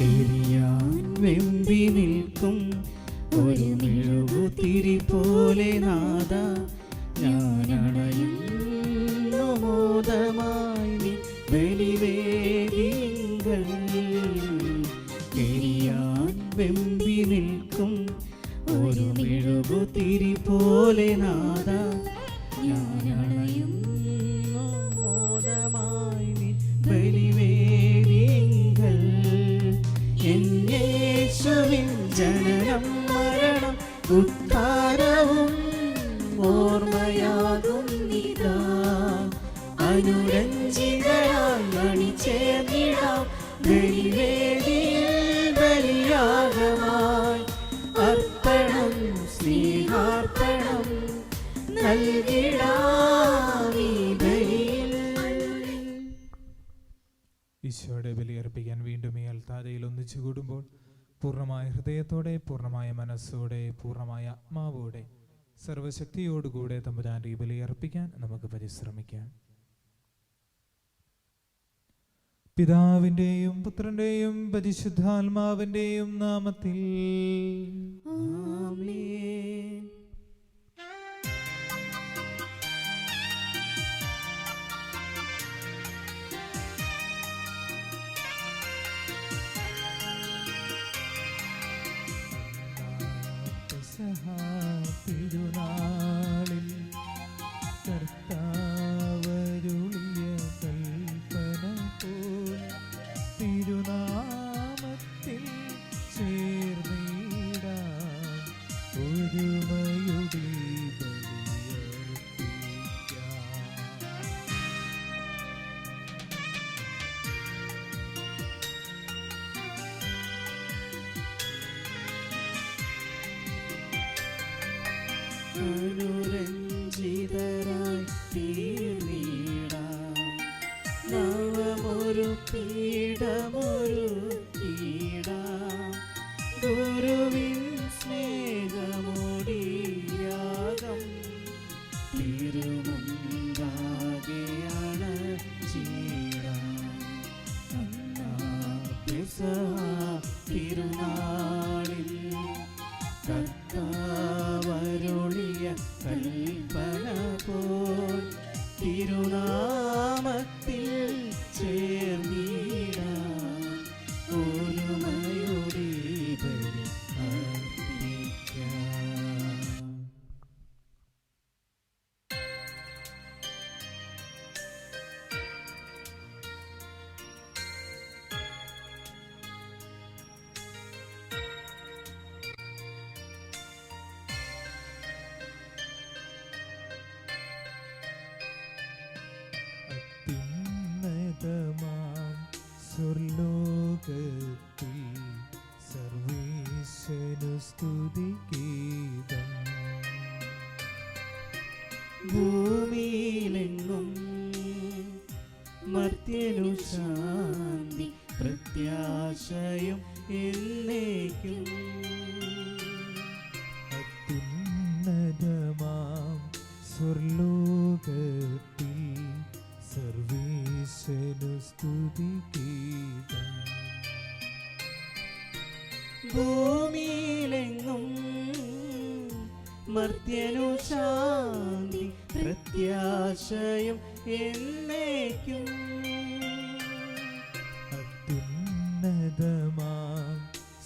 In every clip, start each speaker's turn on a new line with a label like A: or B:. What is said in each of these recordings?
A: എരിയാൻ വെമ്പി നിൽക്കും ഒരു മെഴുകുതിരി പോലെ നാഥ ഞാൻ അണയുന്നു മോദമായി നിൻ ബലിവേദികൾ. എരിയാൻ വെമ്പി നിൽക്കും ഒരു മെഴുകുതിരി പോലെ നാഥ ഞാൻ അണയുന്നു മോദമായി നിൻ ബലിവേദികൾ. എൻ യേശുവിൻ ജനനം മരണം ഉദ്ധാരവും ഓർമ്മയാകും നിതാ. അനുരഞ്ജിതരായി അണിചേർന്നിടാം ബലിവേദിയിൽ ബലിയാഗമായി. അർപ്പണം സ്നേഹാർപ്പണം നൽകിടാം ഈ ബലിയിൽ.
B: ഈശോയുടെ ബലിയർപ്പിക്കാൻ വീണ്ടും ഈ അൽത്താരയിൽ ഒന്നിച്ചു കൂടുമ്പോൾ പൂർണ്ണമായ ഹൃദയത്തോടെ, പൂർണ്ണമായ മനസ്സോടെ, പൂർണ്ണമായ ആത്മാവോടെ, സർവശക്തിയോടുകൂടെ തമ്പുരാന്റെ ഈ ബലിയർപ്പിക്കാൻ നമുക്ക് പരിശ്രമിക്കാം. പിതാവിന്റെയും പുത്രന്റെയും പരിശുദ്ധാത്മാവിന്റെയും നാമത്തിൽ
A: ആമേൻ.
B: തിരുനാളിൽ കർത്താവരുളിയ കൽപ്പന പോൽ തിരുനാമത്തിൽ ചേർന്നിടാം ഒരുമയുടെ
A: അനുരഞ്ജിതരായി തീർന്നിടാം നവമൊരു പീഠമൊരുക്കിടാം. ഗുരുവിൻ സ്നേഹമൊടിയാകം തിരുമുമ്പാകെ അണച്ചിടാം. തിരുനാളിൽ കർത്താവരുളിയ കൽപ്പന പോൽ തിരുനാമത്തിൽ ചേർന്നിടാം ഒരുമയുടെ ബലി അർപ്പിക്കാം.
B: സ്വർലോകത്തിൽ സർവേശ്വരനു സ്തുതിഗീതം.
A: ഭൂമിയിലെങ്ങും മർത്യനു ശാന്തി പ്രത്യാശയും എന്നേക്കും.
B: അത്യുന്നതമാം സ്വർലോകത്തിൽ സർവേശ്വരനു സ്തുതിഗീതം.
A: ഭൂമിയിലെങ്ങും മർത്യനു ശാന്തി പ്രത്യാശയും എന്നേക്കും.
B: അത്യുന്നതമാം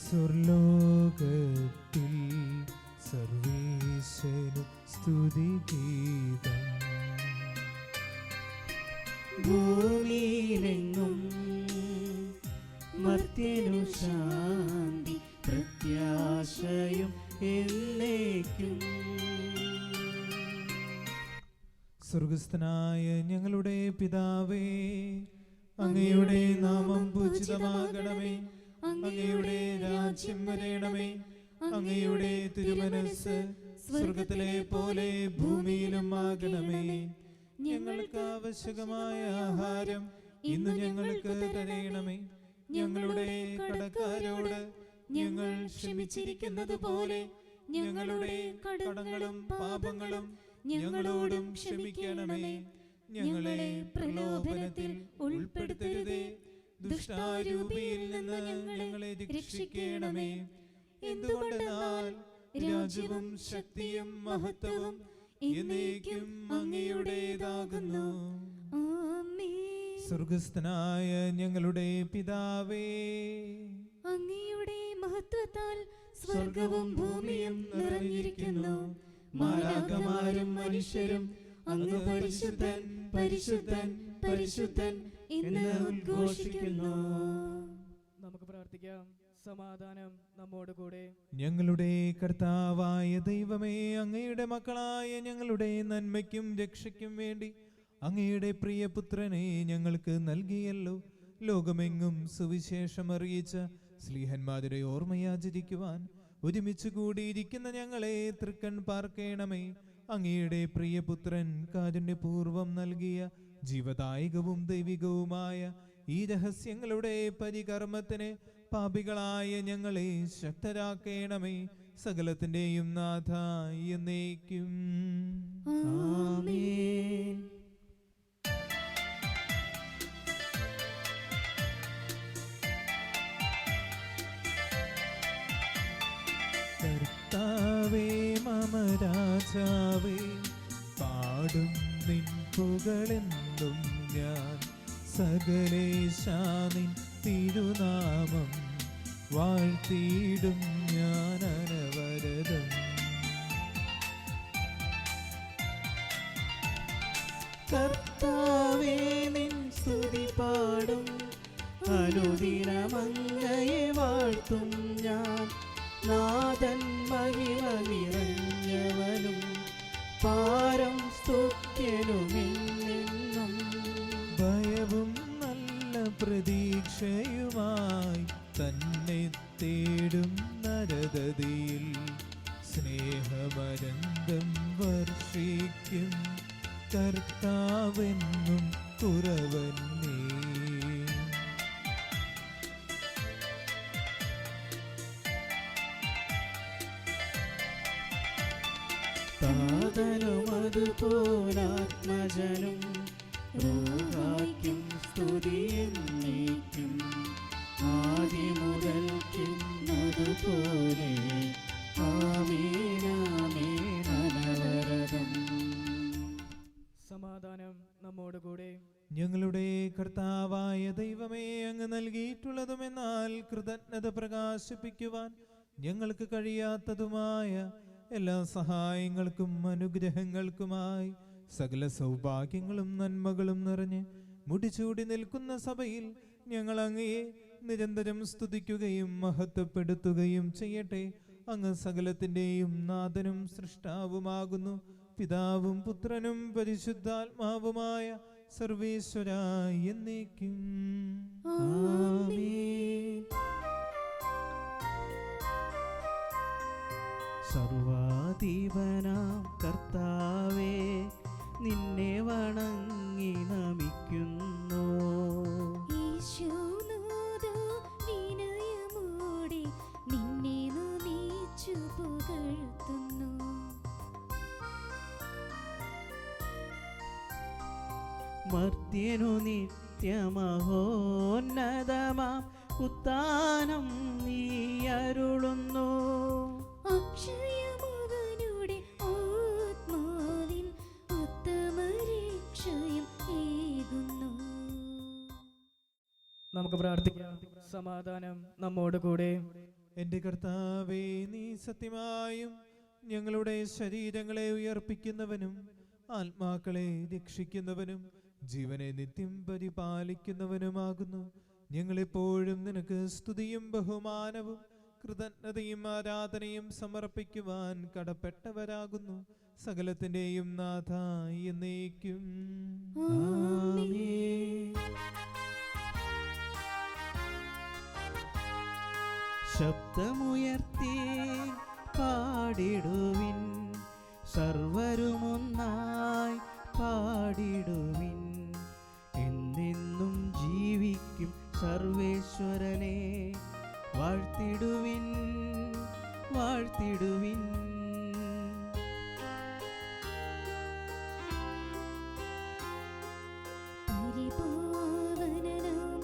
B: സ്വർലോകത്തിൽ സർവേശ്വരനു സ്തുതിഗീതം.
A: ഭൂമിയിലെങ്ങും മർത്യനു ശാന്തി പ്രത്യാശയും എന്നേക്കും.
B: സ്വർഗസ്ഥനായ ഞങ്ങളുടെ പിതാവേ, അങ്ങയുടെ നാമം പൂജിതമാകണമേ. അങ്ങയുടെ രാജ്യം വരേണമേ. അങ്ങയുടെ തിരുമനസ്സ് സ്വർഗത്തിലെ പോലെ ഭൂമിയിലും ആകണമേ. ഞങ്ങൾക്ക് ആവശ്യമായ ആഹാരം ഇന്ന് ഞങ്ങൾക്ക് തരയണമേ. ഞങ്ങളുടെ കടക്കാരോട് ഞങ്ങൾ ക്ഷമിച്ചിരിക്കുന്നത് പോലെ ഞങ്ങളുടെ കടങ്ങളും പാപങ്ങളും ഞങ്ങളോടും ക്ഷമിക്കണമേ. ഞങ്ങളെ പ്രലോഭനത്തിൽ ഉൾപ്പെടുത്തരുതേ, ദുഷ്ടാരൂപിയിൽ നിന്ന് ഞങ്ങളെ രക്ഷിക്കണമേ. എന്തുകൊണ്ടെന്നാൽ രാജ്യവും ശക്തിയും മഹത്വവും എന്നേക്കും അങ്ങയുടേതാകുന്നു. സ്വർഗസ്ഥനായ ഞങ്ങളുടെ പിതാവേ,
C: അങ്ങയുടെ മഹത്വത്താൽ സ്വർഗവും ഭൂമിയും നിറഞ്ഞിരിക്കുന്നു.
A: മാലാഖമാരും മനുഷ്യരും അങ്ങ് പരിശുദ്ധൻ പരിശുദ്ധൻ പരിശുദ്ധൻ എന്ന് ഉദ്ഘോഷിക്കുന്നു.
D: നമുക്ക് പ്രാർത്ഥിക്കാം. സമാധാനം നമ്മോട് കൂടെ.
B: ഞങ്ങളുടെ കർത്താവായ ദൈവമേ, അങ്ങയുടെ മക്കളായ ഞങ്ങളുടെ നന്മയ്ക്കും രക്ഷയ്ക്കും വേണ്ടി അങ്ങയുടെ പ്രിയപുത്രനെ ഞങ്ങൾക്ക് നൽകിയല്ലോ. ലോകമെങ്ങും സുവിശേഷം അറിയിച്ച സ്ലീഹന്മാരുടെ ഓർമ്മയാചരിക്കുവാൻ ഒരുമിച്ച് കൂടിയിരിക്കുന്ന ഞങ്ങളെ തൃക്കൺ പാർക്കേണമേ. അങ്ങയുടെ പ്രിയപുത്രൻ കാരുണ്യപൂർവം നൽകിയ ജീവദായകവും ദൈവികവുമായ ഈ രഹസ്യങ്ങളുടെ പരികർമ്മത്തിന് പാപികളായ ഞങ്ങളെ ശക്തരാക്കേണമേ. സകലത്തിന്റെയും നാഥ എന്നേക്കും
A: ആമേൻ.
B: കർത്താവേ മമ രാജാവേ, പാടും നിൻ പുകളെന്നും ഞാൻ. സകലേശാ നിൻ തിരുനാമം വാഴ്ത്തിയിടും ഞാൻ അനവരതം.
A: കർത്താവേ നിൻ സ്തുതി പാടും, അനുദിനമങ്ങയെ വാഴ്ത്തും ഞാൻ. നാഥൻ മഹിമ നിറഞ്ഞവനും പാരം സ്തുത്യനുമെന്നും.
B: ഭയവും നല്ല പ്രതീക്ഷയുമായി തന്നെ തേടും നരദതിയിൽ സ്നേഹമരന്തം വർഷിക്കും കർത്താവെന്നും കുറവന്നേ.
A: താതനും അതുപോലാത്മജനും റൂഹായ്ക്കും സ്തുതിയെന്നേക്കും. ആദിമുതൽക്കുന്നതുപോലെ ആമേൻ ആമേൻ അനവരതം.
D: സമാധാനം നമ്മോട് കൂടെ.
B: ഞങ്ങളുടെ കർത്താവായ ദൈവമേ, അങ്ങ് നൽകിയിട്ടുള്ളതുമെന്നാൽ കൃതജ്ഞത പ്രകാശിപ്പിക്കുവാൻ ഞങ്ങൾക്ക് കഴിയാത്തതുമായ എല്ലാ സഹായങ്ങൾക്കും അനുഗ്രഹങ്ങൾക്കുമായി സകല സൗഭാഗ്യങ്ങളും നന്മകളും നിറഞ്ഞ് മുടിചൂടി നിൽക്കുന്ന സഭയിൽ ഞങ്ങൾ അങ്ങയെ നിരന്തരം സ്തുതിക്കുകയും മഹത്വപ്പെടുത്തുകയും ചെയ്യട്ടെ. അങ്ങ് സകലത്തിൻ്റെയും നാഥനും സൃഷ്ടാവുമാകുന്നു. പിതാവും പുത്രനും പരിശുദ്ധാത്മാവുമായ സർവേശ്വരായ എന്നേക്കും
A: ആമേൻ. സർവാധിപനാം കർത്താവേ, നിന്നെ വണങ്ങി നമിക്കുന്നു.
C: ഈശോനാഥാ, വിനയമോടെ നിന്നെ നമിച്ചു പുകഴ്ത്തുന്നു.
A: മർത്യനു നിത്യമഹോന്നതമാം ഉത്താനം നീ അരുളുന്നു.
C: അക്ഷയമവനുടെ ആത്മാവിൻ ഉത്തമരക്ഷയും ഏകുന്നു.
D: നമുക്ക് പ്രാർത്ഥിക്കാം. സമാധാനം നമ്മോട് കൂടെ.
B: എൻ്റെ കർത്താവേ, നീ സത്യമായും ഞങ്ങളുടെ ശരീരങ്ങളെ ഉയർപ്പിക്കുന്നവനും ആത്മാക്കളെ രക്ഷിക്കുന്നവനും ജീവനെ നിത്യം പരിപാലിക്കുന്നവനുമാകുന്നു. ഞങ്ങളെപ്പോഴും നിനക്ക് സ്തുതിയും ബഹുമാനവും കൃതജ്ഞതയും ആരാധനയും സമർപ്പിക്കുവാൻ കടപ്പെട്ടവരാകുന്നു. സകലത്തിൻ്റെയും നാഥ എന്നേക്കും
A: ആമേൻ. ശബ്ദമുയർത്തി പാടിടുവിൻ, സർവരുമൊന്നായി പാടിടുവിൻ. എന്നെന്നും ജീവിക്കും സർവേശ്വരനെ വാഴ്ത്തിടുവിൻ വാഴ്ത്തിടുവിൻ.
C: പരിപാവനനാം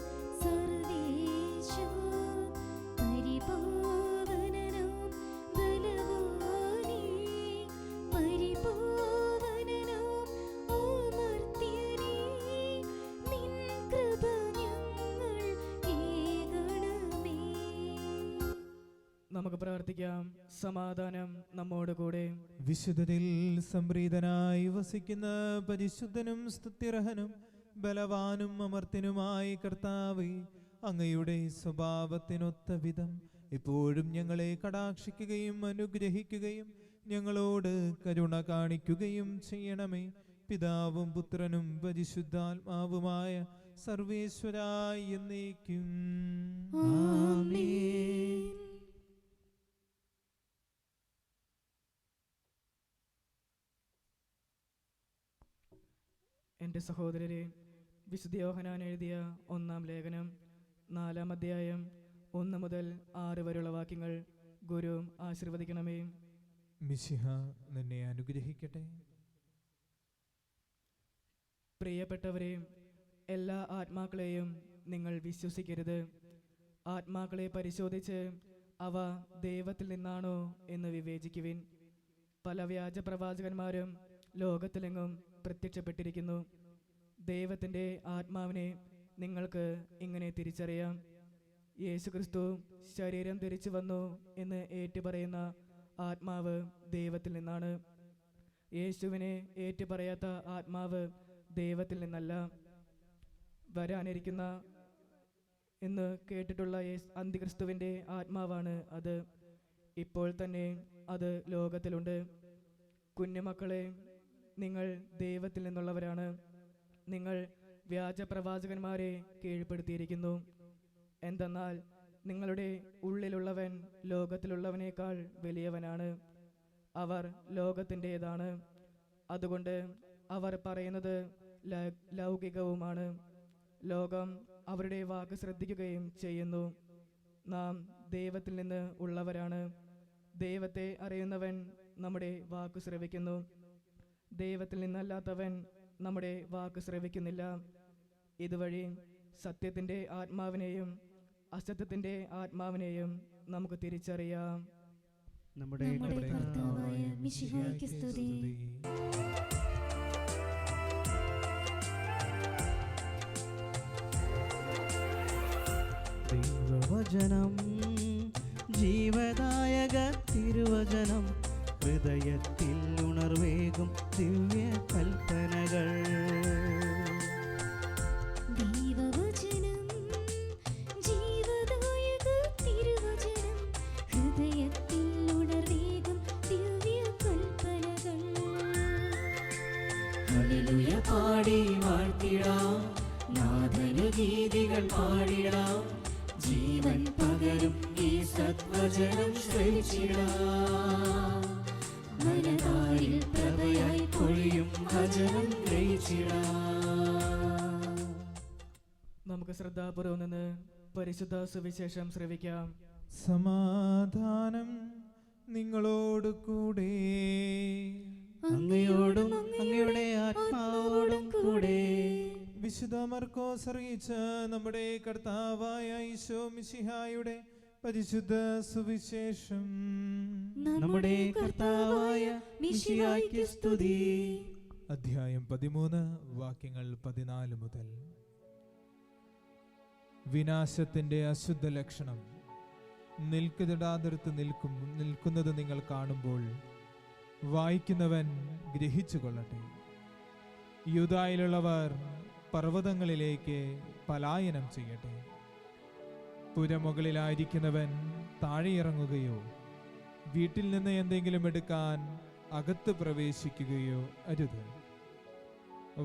D: പ്രാർത്ഥിക്കാം. സമാധാനം നമ്മോട് കൂടെ.
B: വിശുദ്ധരിൽ സംപ്രീതനായി വസിക്കുന്ന പരിശുദ്ധനും സ്തുത്യർഹനും ബലവാനും അമർത്തിനുമായി കർത്താവേ, അങ്ങയുടെ സ്വഭാവത്തിനൊത്ത വിധം എപ്പോഴും ഞങ്ങളെ കടാക്ഷിക്കുകയും അനുഗ്രഹിക്കുകയും ഞങ്ങളോട് കരുണ കാണിക്കുകയും ചെയ്യണമേ. പിതാവും പുത്രനും പരിശുദ്ധാത്മാവുമായ സർവേശ്വരായി എന്നേക്കും.
C: ആമേൻ.
D: എൻ്റെ സഹോദരരെ, വിശുദ്ധ യോഹന്നാൻ എഴുതിയ 1-ാം ലേഖനം 4-ാം അധ്യായം 1 മുതൽ 6 വരെയുള്ള വാക്യങ്ങൾ ഗുരു ആശീർവദിക്കണമേ.
B: മിശിഹ നിന്നെ അനുഗ്രഹിക്കട്ടെ.
D: പ്രിയപ്പെട്ടവരെ, എല്ലാ ആത്മാക്കളെയും നിങ്ങൾ വിശ്വസിക്കരുത്. ആത്മാക്കളെ പരിശോധിച്ച് അവ ദൈവത്തിൽ നിന്നാണോ എന്ന് വിവേചിക്കുവിൻ. പല വ്യാജ പ്രവാചകന്മാരും ലോകത്തിലെങ്ങും പ്രത്യക്ഷപ്പെട്ടിരിക്കുന്നു. ദൈവത്തിൻ്റെ ആത്മാവിനെ നിങ്ങൾക്ക് ഇങ്ങനെ തിരിച്ചറിയാം. യേശുക്രിസ്തു ശരീരം ധരിച്ചു വന്നു എന്ന് ഏറ്റുപറയുന്ന ആത്മാവ് ദൈവത്തിൽ നിന്നാണ്. യേശുവിനെ ഏറ്റുപറയാത്ത ആത്മാവ് ദൈവത്തിൽ നിന്നല്ല. വരാനിരിക്കുന്ന എന്ന് കേട്ടിട്ടുള്ള അന്തിക്രിസ്തുവിൻ്റെ ആത്മാവാണ് അത്. ഇപ്പോൾ തന്നെ അത് ലോകത്തിലുണ്ട്. കുഞ്ഞുമക്കളെ, നിങ്ങൾ ദൈവത്തിൽ നിന്നുള്ളവരാണ്. നിങ്ങൾ വ്യാജ പ്രവാചകന്മാരെ കീഴ്പ്പെടുത്തിയിരിക്കുന്നു. എന്തെന്നാൽ നിങ്ങളുടെ ഉള്ളിലുള്ളവൻ ലോകത്തിലുള്ളവനേക്കാൾ വലിയവനാണ്. അവർ ലോകത്തിൻ്റേതാണ്. അതുകൊണ്ട് അവർ പറയുന്നത് ലൗകികവുമാണ്. ലോകം അവരുടെ വാക്ക് ശ്രദ്ധിക്കുകയും ചെയ്യുന്നു. നാം ദൈവത്തിൽ നിന്ന് ഉള്ളവരാണ്. ദൈവത്തെ അറിയുന്നവൻ നമ്മുടെ വാക്ക് ശ്രവിക്കുന്നു. ദൈവത്തിൽ നിന്നല്ലാത്തവൻ നമ്മുടെ വാക്ക് ശ്രവിക്കുന്നില്ല. ഇതുവഴി സത്യത്തിൻ്റെ ആത്മാവിനെയും അസത്യത്തിൻ്റെ ആത്മാവിനെയും നമുക്ക് തിരിച്ചറിയാം.
A: നമ്മുടെ
C: കർത്താവായ മിശിഹായ്ക്ക് സ്തുതി.
A: ദൈവവചനം ജീവദായക തിരുവചനം, ഹൃദയത്തിൽ ഉണർവേകും ദിവ്യ കൽപ്പനകൾ.
C: ദൈവവചനം ജീവദായക തിരുവചനം, ഹൃദയത്തിൽ ഉണർവേകും ദിവ്യ കൽപ്പനകൾ.
A: ഹല്ലേലൂയ പാടി വാഴ്ത്തിടാം, നാഥന് ഗീതികൾ പാടിടാം. ജീവൻ പകരും ഈ സത്വചനം ശ്രവിച്ചിടാം. മനതാരിൽ പ്രഭയായി പൊഴിയും വചനം ഗ്രഹിച്ചിടാം.
D: നമുക്ക് ശ്രദ്ധാപൂർവം നിന്ന് പരിശുദ്ധ സുവിശേഷം ശ്രവിക്കാം.
B: സമാധാനം നിങ്ങളോട് കൂടെ.
A: അങ്ങയോടും അങ്ങയുടെ ആത്മാവോടും കൂടെ.
B: വിശുദ്ധ മർക്കോസ് അറിയിച്ച നമ്മുടെ കർത്താവായ ഈശോ മിശിഹായുടെ പരിശുദ്ധ സുവിശേഷം.
A: നമ്മുടെ കർത്താവായ മിശിഹായ്ക്ക് സ്തുതി.
B: അധ്യായം 13 വാക്യങ്ങൾ 14 മുതൽ. വിനാശത്തിന്റെ അശുദ്ധ ലക്ഷണം നിൽക്കുതിടാതിർത്ത് നിൽക്കുന്നത് നിങ്ങൾ കാണുമ്പോൾ വായിക്കുന്നവൻ ഗ്രഹിച്ചു കൊള്ളട്ടെ. യൂദായിലുള്ളവർ പർവ്വതങ്ങളിലേക്ക് പലായനം ചെയ്യട്ടെ. പുരമുകളിലായിരിക്കുന്നവൻ താഴെ ഇറങ്ങുകയോ വീട്ടിൽ നിന്ന് എന്തെങ്കിലും എടുക്കാൻ അകത്ത് പ്രവേശിക്കുകയോ അരുത്.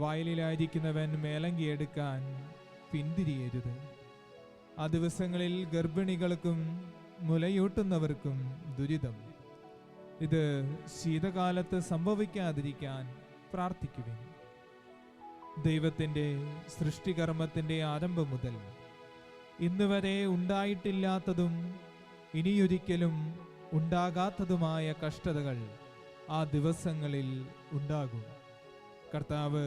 B: വയലിലായിരിക്കുന്നവൻ മേലങ്കി എടുക്കാൻ പിന്തിരിയരുത്. ആ ദിവസങ്ങളിൽ ഗർഭിണികൾക്കും മുലയൂട്ടുന്നവർക്കും ദുരിതം. ഇത് ശീതകാലത്ത് സംഭവിക്കാതിരിക്കാൻ പ്രാർത്ഥിക്കുവിൻ. ദൈവത്തിൻ്റെ സൃഷ്ടികർമ്മത്തിൻ്റെ ആരംഭം മുതൽ ഇന്ന് വരെ ഉണ്ടായിട്ടില്ലാത്തതും ഇനിയൊരിക്കലും ഉണ്ടാകാത്തതുമായ കഷ്ടതകൾ ആ ദിവസങ്ങളിൽ ഉണ്ടാകും. കർത്താവ്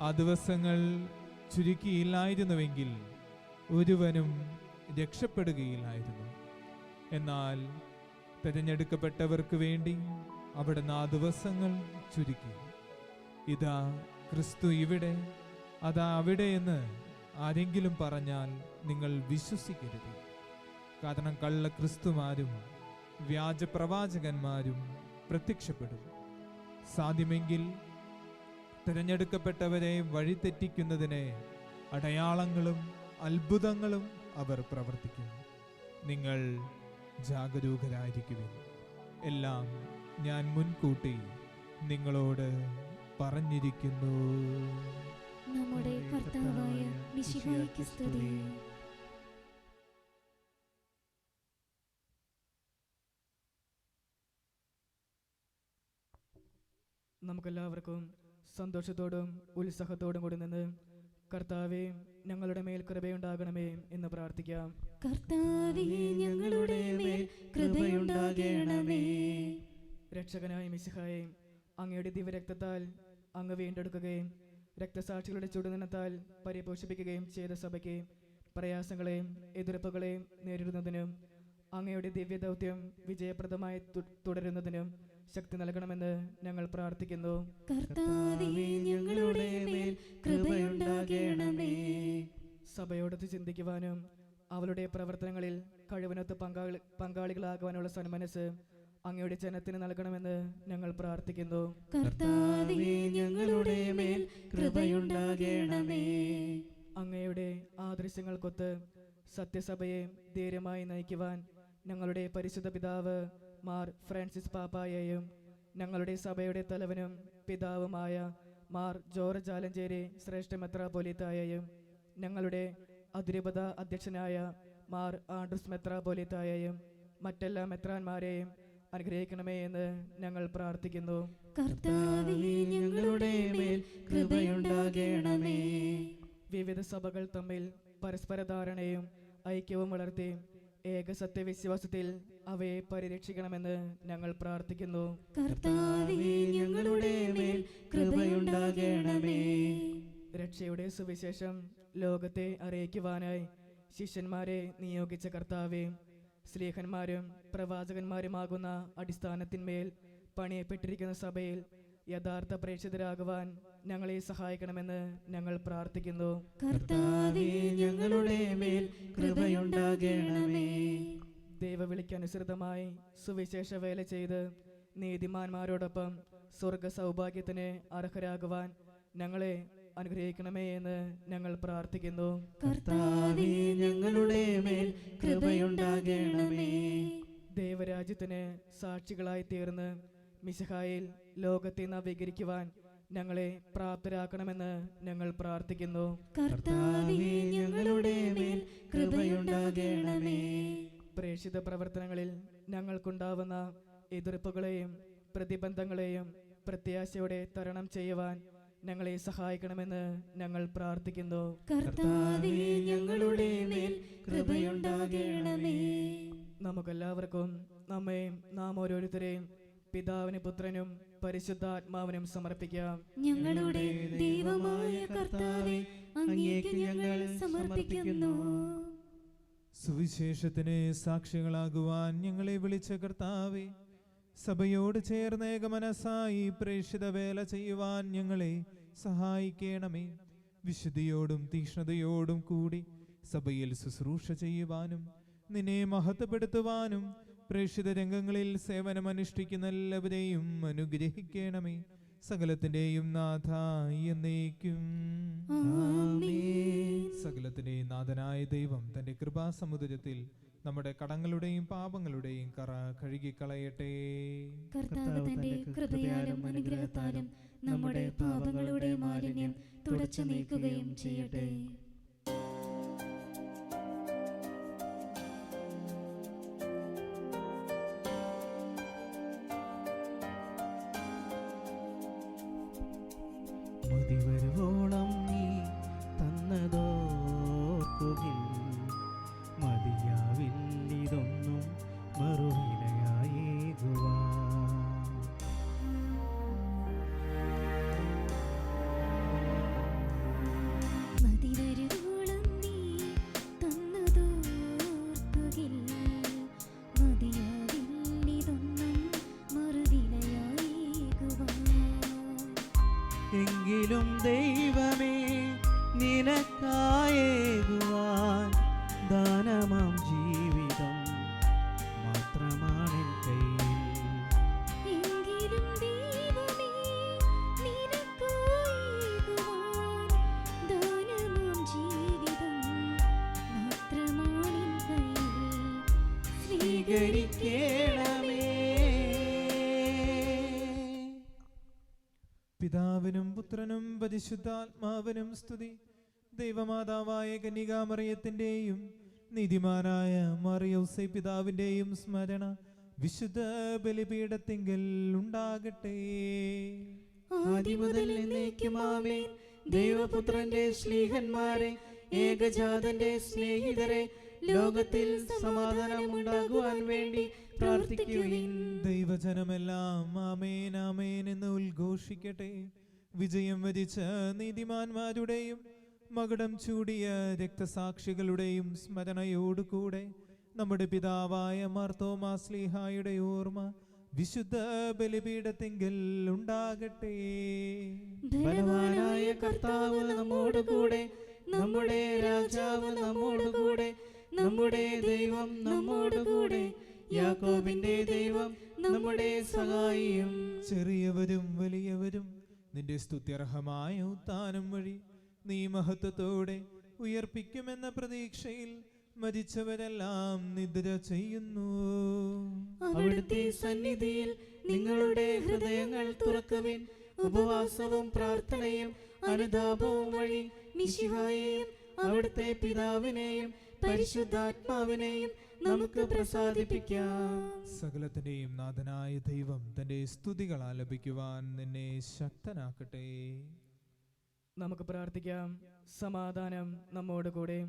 B: ആ ദിവസങ്ങൾ ചുരുക്കിയില്ലായിരുന്നുവെങ്കിൽ ഒരുവനും രക്ഷപ്പെടുകയില്ലായിരുന്നു. എന്നാൽ തിരഞ്ഞെടുക്കപ്പെട്ടവർക്ക് വേണ്ടി അവിടുന്ന് ആ ദിവസങ്ങൾ ചുരുക്കി. ഇതാ ക്രിസ്തു ഇവിടെ, അതാ അവിടെ എന്ന് ആരെങ്കിലും പറഞ്ഞാൽ നിങ്ങൾ വിശ്വസിക്കരുത്. കാരണം കള്ള ക്രിസ്തുമാരും വ്യാജപ്രവാചകന്മാരും പ്രത്യക്ഷപ്പെടും. സാധ്യമെങ്കിൽ തിരഞ്ഞെടുക്കപ്പെട്ടവരെ വഴിതെറ്റിക്കുന്നതിന് അടയാളങ്ങളും അത്ഭുതങ്ങളും അവർ പ്രവർത്തിക്കും. നിങ്ങൾ ജാഗരൂകരായിരിക്കുവിൻ. എല്ലാം ഞാൻ മുൻകൂട്ടി നിങ്ങളോട് പറഞ്ഞിരിക്കുന്നു.
C: നമ്മുടെ കർത്താവായ മിശിഹായ്ക്ക് സ്തുതി.
D: നമുക്കെല്ലാവർക്കും സന്തോഷത്തോടും ഉത്സാഹത്തോടും കൂടി നിന്ന് കർത്താവേ ഞങ്ങളുടെ മേൽ കൃപയുണ്ടാകണമേ എന്ന് പ്രാർത്ഥിക്കാം.
C: കർത്താവേ ഞങ്ങളുടെ മേൽ കൃപയുണ്ടാകണമേ.
D: രക്ഷകനായ മിശിഹായെ, അങ്ങയുടെ ദിവ്യരക്തത്താൽ അങ്ങ് വീണ്ടെടുക്കുകയും രക്തസാക്ഷികളുടെ ചുടുനിണത്താൽ പരിപോഷിപ്പിക്കുകയും ചെയ്ത സഭയ്ക്ക് പ്രയാസങ്ങളെയും എതിർപ്പുകളെയും നേരിടുന്നതിനും അങ്ങയുടെ ദിവ്യദൗത്യം വിജയപ്രദമായി തുടരുന്നതിനും ശക്തി നൽകണമെന്ന് ഞങ്ങൾ പ്രാർത്ഥിക്കുന്നു.
C: കർത്താവേ ഞങ്ങളുടെ മേൽ കൃപയുണ്ടാകണമേ.
D: സഭയോടൊത്ത് ചിന്തിക്കുവാനും അവളുടെ പ്രവർത്തനങ്ങളിൽ കഴിവിനൊത്ത് പങ്കാളികളാകുവാനുള്ള സന്മനസ് അങ്ങയുടെ ജനത്തിന് നൽകണമെന്ന് ഞങ്ങൾ പ്രാർത്ഥിക്കുന്നു.
C: കർത്താവേ ഞങ്ങളുടെ മേൽ കൃപയുണ്ടാകണമേ.
D: അങ്ങയുടെ ആദർശങ്ങൾക്കൊത്ത് സത്യസഭയെ ധീരമായി നയിക്കുവാൻ ഞങ്ങളുടെ പരിശുദ്ധ പിതാവ് മാർ ഫ്രാൻസിസ് പാപ്പായെയും ഞങ്ങളുടെ സഭയുടെ തലവനും പിതാവുമായ മാർ ജോർജ് ആലഞ്ചേരി ശ്രേഷ്ഠ മെത്രാപ്പൊലീത്തായെയും ഞങ്ങളുടെ അതിരൂപത അധ്യക്ഷനായ മാർ ആൻഡ്രൂസ് മെത്രാപ്പൊലീത്തായെയും മറ്റെല്ലാ മെത്രാന്മാരെയും അനുഗ്രഹിക്കണമേ എന്ന് ഞങ്ങൾ പ്രാർത്ഥിക്കുന്നു.
C: കർത്താവേ ഞങ്ങളുടെ മേൽ കൃപയുണ്ടാകണമേ.
D: വിവിധ സഭകൾ തമ്മിൽ പരസ്പര ധാരണയും ഐക്യവും വളർത്തി ഏക സത്യവിശ്വാസത്തിൽ അവയെ പരിരക്ഷിക്കണമെന്ന് ഞങ്ങൾ പ്രാർത്ഥിക്കുന്നു.
C: കർത്താവേ ഞങ്ങളുടെ മേൽ കൃപയുണ്ടാകണമേ.
D: രക്ഷയുടെ സുവിശേഷം ലോകത്തെ അറിയിക്കുവാനായി ശിഷ്യന്മാരെ നിയോഗിച്ച കർത്താവേ, ശ്ലീഹന്മാരും പ്രവാചകന്മാരുമാകുന്ന അടിസ്ഥാനത്തിന്മേൽ പണിയപ്പെട്ടിരിക്കുന്ന സഭയിൽ യഥാർത്ഥ പ്രേക്ഷിതരാകുവാൻ ഞങ്ങളെ സഹായിക്കണമെന്ന് ഞങ്ങൾ പ്രാർത്ഥിക്കുന്നു.
C: കർത്താവേ ഞങ്ങളുടെ മേൽ കൃപയുണ്ടാകണമേ.
D: ദൈവവിളിക്കനുസൃതമായി സുവിശേഷ വേല ചെയ്ത് നീതിമാന്മാരോടൊപ്പം സ്വർഗ സൗഭാഗ്യത്തിന് അർഹരാകുവാൻ ഞങ്ങളെ അനുഗ്രഹിക്കണമേ എന്ന് ഞങ്ങൾ പ്രാർത്ഥിക്കുന്നു.
C: കർത്താവേ ഞങ്ങളുടെ മേൽ കൃപയുണ്ടാകണമേ.
D: ദൈവരാജ്യത്തിന് സാക്ഷികളായി തീർന്ന് മിശിഹായിൽ ലോകത്തെ നവീകരിക്കുവാൻ ഞങ്ങളെ പ്രാപ്തരാക്കണമെന്ന് ഞങ്ങൾ പ്രാർത്ഥിക്കുന്നു.
C: കർത്താവേ ഞങ്ങളുടെ മേൽ കൃപയുണ്ടാകണമേ.
D: പ്രേക്ഷിത പ്രവർത്തനങ്ങളിൽ ഞങ്ങൾക്കുണ്ടാവുന്ന എതിർപ്പുകളെയും പ്രതിബന്ധങ്ങളെയും പ്രത്യാശയോടെ തരണം ചെയ്യുവാൻ ഞങ്ങളെ സഹായിക്കണമെന്ന് ഞങ്ങൾ പ്രാർത്ഥിക്കുന്നു.
C: കർത്താവേ ഞങ്ങളുടെ മേൽ കൃപയുണ്ടാകണമേ.
D: നമുക്കെല്ലാവർക്കും നമ്മയും നാം ഓരോരുത്തരെയും പിതാവിനും പുത്രനും പരിശുദ്ധാത്മാവിനും സമർപ്പിക്കാം.
C: ഞങ്ങളുടെ ദൈവമായ കർത്താവേ, അങ്ങേക്ക് ഞങ്ങൾ സമർപ്പിക്കുന്നു.
B: സുവിശേഷത്തിന് സാക്ഷികളാകുവാൻ ഞങ്ങളെ വിളിച്ച കർത്താവേ, സഭയോട് ചേർന്ന് ഏകമനസ്സായി പ്രേക്ഷിത വേല ചെയ്യുവാൻ ഞങ്ങളെ സഹായിക്കണമേ. വിശുദ്ധിയോടും തീക്ഷ്ണതയോടും കൂടി സഭയിൽ ശുശ്രൂഷ ചെയ്യുവാനും നിന്നെ മഹത്വപ്പെടുത്തുവാനും പ്രേക്ഷിത രംഗങ്ങളിൽ സേവനമനുഷ്ഠിക്കുന്ന എല്ലാവരെയും അനുഗ്രഹിക്കണമേ. സകലത്തിന്റെയും നാഥ എന്നേക്കും. സകലത്തിന്റെയും നാഥനായ ദൈവം തന്റെ കൃപാസമുദ്രത്തിൽ നമ്മുടെ കടങ്ങളുടെയും പാപങ്ങളുടെയും കറ കഴുകിക്കളയട്ടെ.
C: കർത്താവ് തന്റെ കൃപയാലും അനുഗ്രഹത്താലും നമ്മുടെ പാപങ്ങളുടെ മാലിന്യം തുടച്ചു നീക്കുകയും ചെയ്യട്ടെ.
A: മതിവരുവോളം നീ തന്നതോർക്കുകിൽ മതിയാവില്ലിതൊന്നും മറുവിലയായേകുവാൻ.
C: മതിവരുവോളം നീ തന്നതോർക്കുകിൽ മതിയാവില്ലിതൊന്നും മറുവിലയായേകുവാൻ.
A: എങ്കിലും ദൈവമേ നിനക്കായേകുവാൻ ദാനമാം ജീവിതം മാത്രമാണെൻ സ്വീകരിക്കണമേ.
B: പിതാവിനും പുത്രനും പരിശുദ്ധാത്മാവിനും സ്തുതി. ദൈവമാതാവായ കന്യകാമറിയത്തിന്റെയും നീതിമാനായ മറിയൗസേ പിതാവിന്റെയും സ്മരണ വിശുദ്ധ ബലിപീഠത്തിങ്കൽ ഉണ്ടാകട്ടെ.
D: ആദിമുതൽ എന്നേക്കും ആമേൻ. ദൈവപുത്രന്റെ ശ്ലീഹന്മാരെ, ഏകജാതന്റെ സ്നേഹിതരെ, ലോകത്തിൽ സമാധാനം ഉണ്ടാകുവാൻ വേണ്ടി പ്രാർത്ഥിക്കുവിൻ.
B: ദൈവജനമെല്ലാം ആമേൻ ആമേൻ എന്ന് ഉദ്ഘോഷിക്കട്ടെ. വിജയം വരിച്ച നീതിമാന്മാരുടെയും മകുടം ചൂടിയ രക്തസാക്ഷികളുടെയും സ്മരണയോടുകൂടെ നമ്മുടെ പിതാവായ മാർത്തോമാ ശ്ലീഹായുടെ ഓർമ്മ വിശുദ്ധ ബലിപീഠത്തിങ്കൽ ഉണ്ടാകട്ടെ.
D: ബലവാനായ കർത്താവ് നമ്മോടുകൂടെ, നമ്മുടെ രാജാവ് നമ്മോടുകൂടെ, നമ്മുടെ ദൈവം നമ്മോടുകൂടെ, യാക്കോബിന്റെ ദൈവം നമ്മുടെ സഹായിയും.
B: ചെറിയവരും വലിയവരും നിന്റെ സ്തുത്യർഹമായ ഉത്ഥാനം വഴി നീ മഹത്വത്തോടെ ഉയർപ്പിക്കുമെന്ന പ്രതീക്ഷയിൽ മരിച്ചവരെല്ലാം നിദ്ര ചെയ്യുന്നു.
D: അവിടുത്തെ സന്നിധിയിൽ നിങ്ങളുടെ ഹൃദയങ്ങൾ തുറക്കുവിൻ. ഉപവാസവും പ്രാർത്ഥനയും അനുതാപവും വഴി മിശിഹായെയും അവിടുത്തെ പിതാവിനെയും പരിശുദ്ധാത്മാവിനെയും നമുക്ക് പ്രസാദിപ്പിക്കാം.
B: സകലത്തിന്റെയും നാഥനായ ദൈവം തന്റെ സ്തുതികൾ ആലപിക്കുവാൻ നിന്നെ ശക്തനാക്കട്ടെ.
D: നമുക്ക് പ്രാർത്ഥിക്കാം. സമാധാനം നമ്മോട് കൂടെ.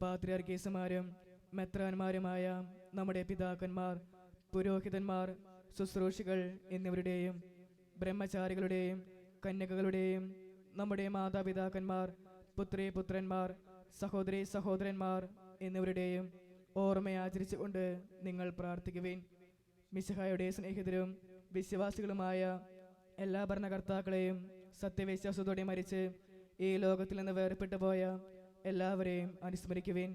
D: പാത്രിയാർക്കീസുമാരും മെത്രാന്മാരുമായ നമ്മുടെ പിതാക്കന്മാർ, പുരോഹിതന്മാർ, ശുശ്രൂഷികൾ എന്നിവരുടെയും ബ്രഹ്മചാരികളുടെയും കന്യകകളുടെയും നമ്മുടെ മാതാപിതാക്കന്മാർ, പുത്രി പുത്രന്മാർ, സഹോദരി സഹോദരന്മാർ എന്നിവരുടെയും ഓർമ്മയാചരിച്ചുകൊണ്ട് നിങ്ങൾ പ്രാർത്ഥിക്കുവിൻ. മിശിഹായുടെ സ്നേഹിതരും വിശ്വാസികളുമായ എല്ലാ ഭരണകർത്താക്കളെയും സത്യവിശ്വാസത്തോടെ മരിച്ച് ഈ ലോകത്തിൽ നിന്ന് വേർപെട്ടു പോയ എല്ലാവരെയും അനുസ്മരിക്കുവിൻ.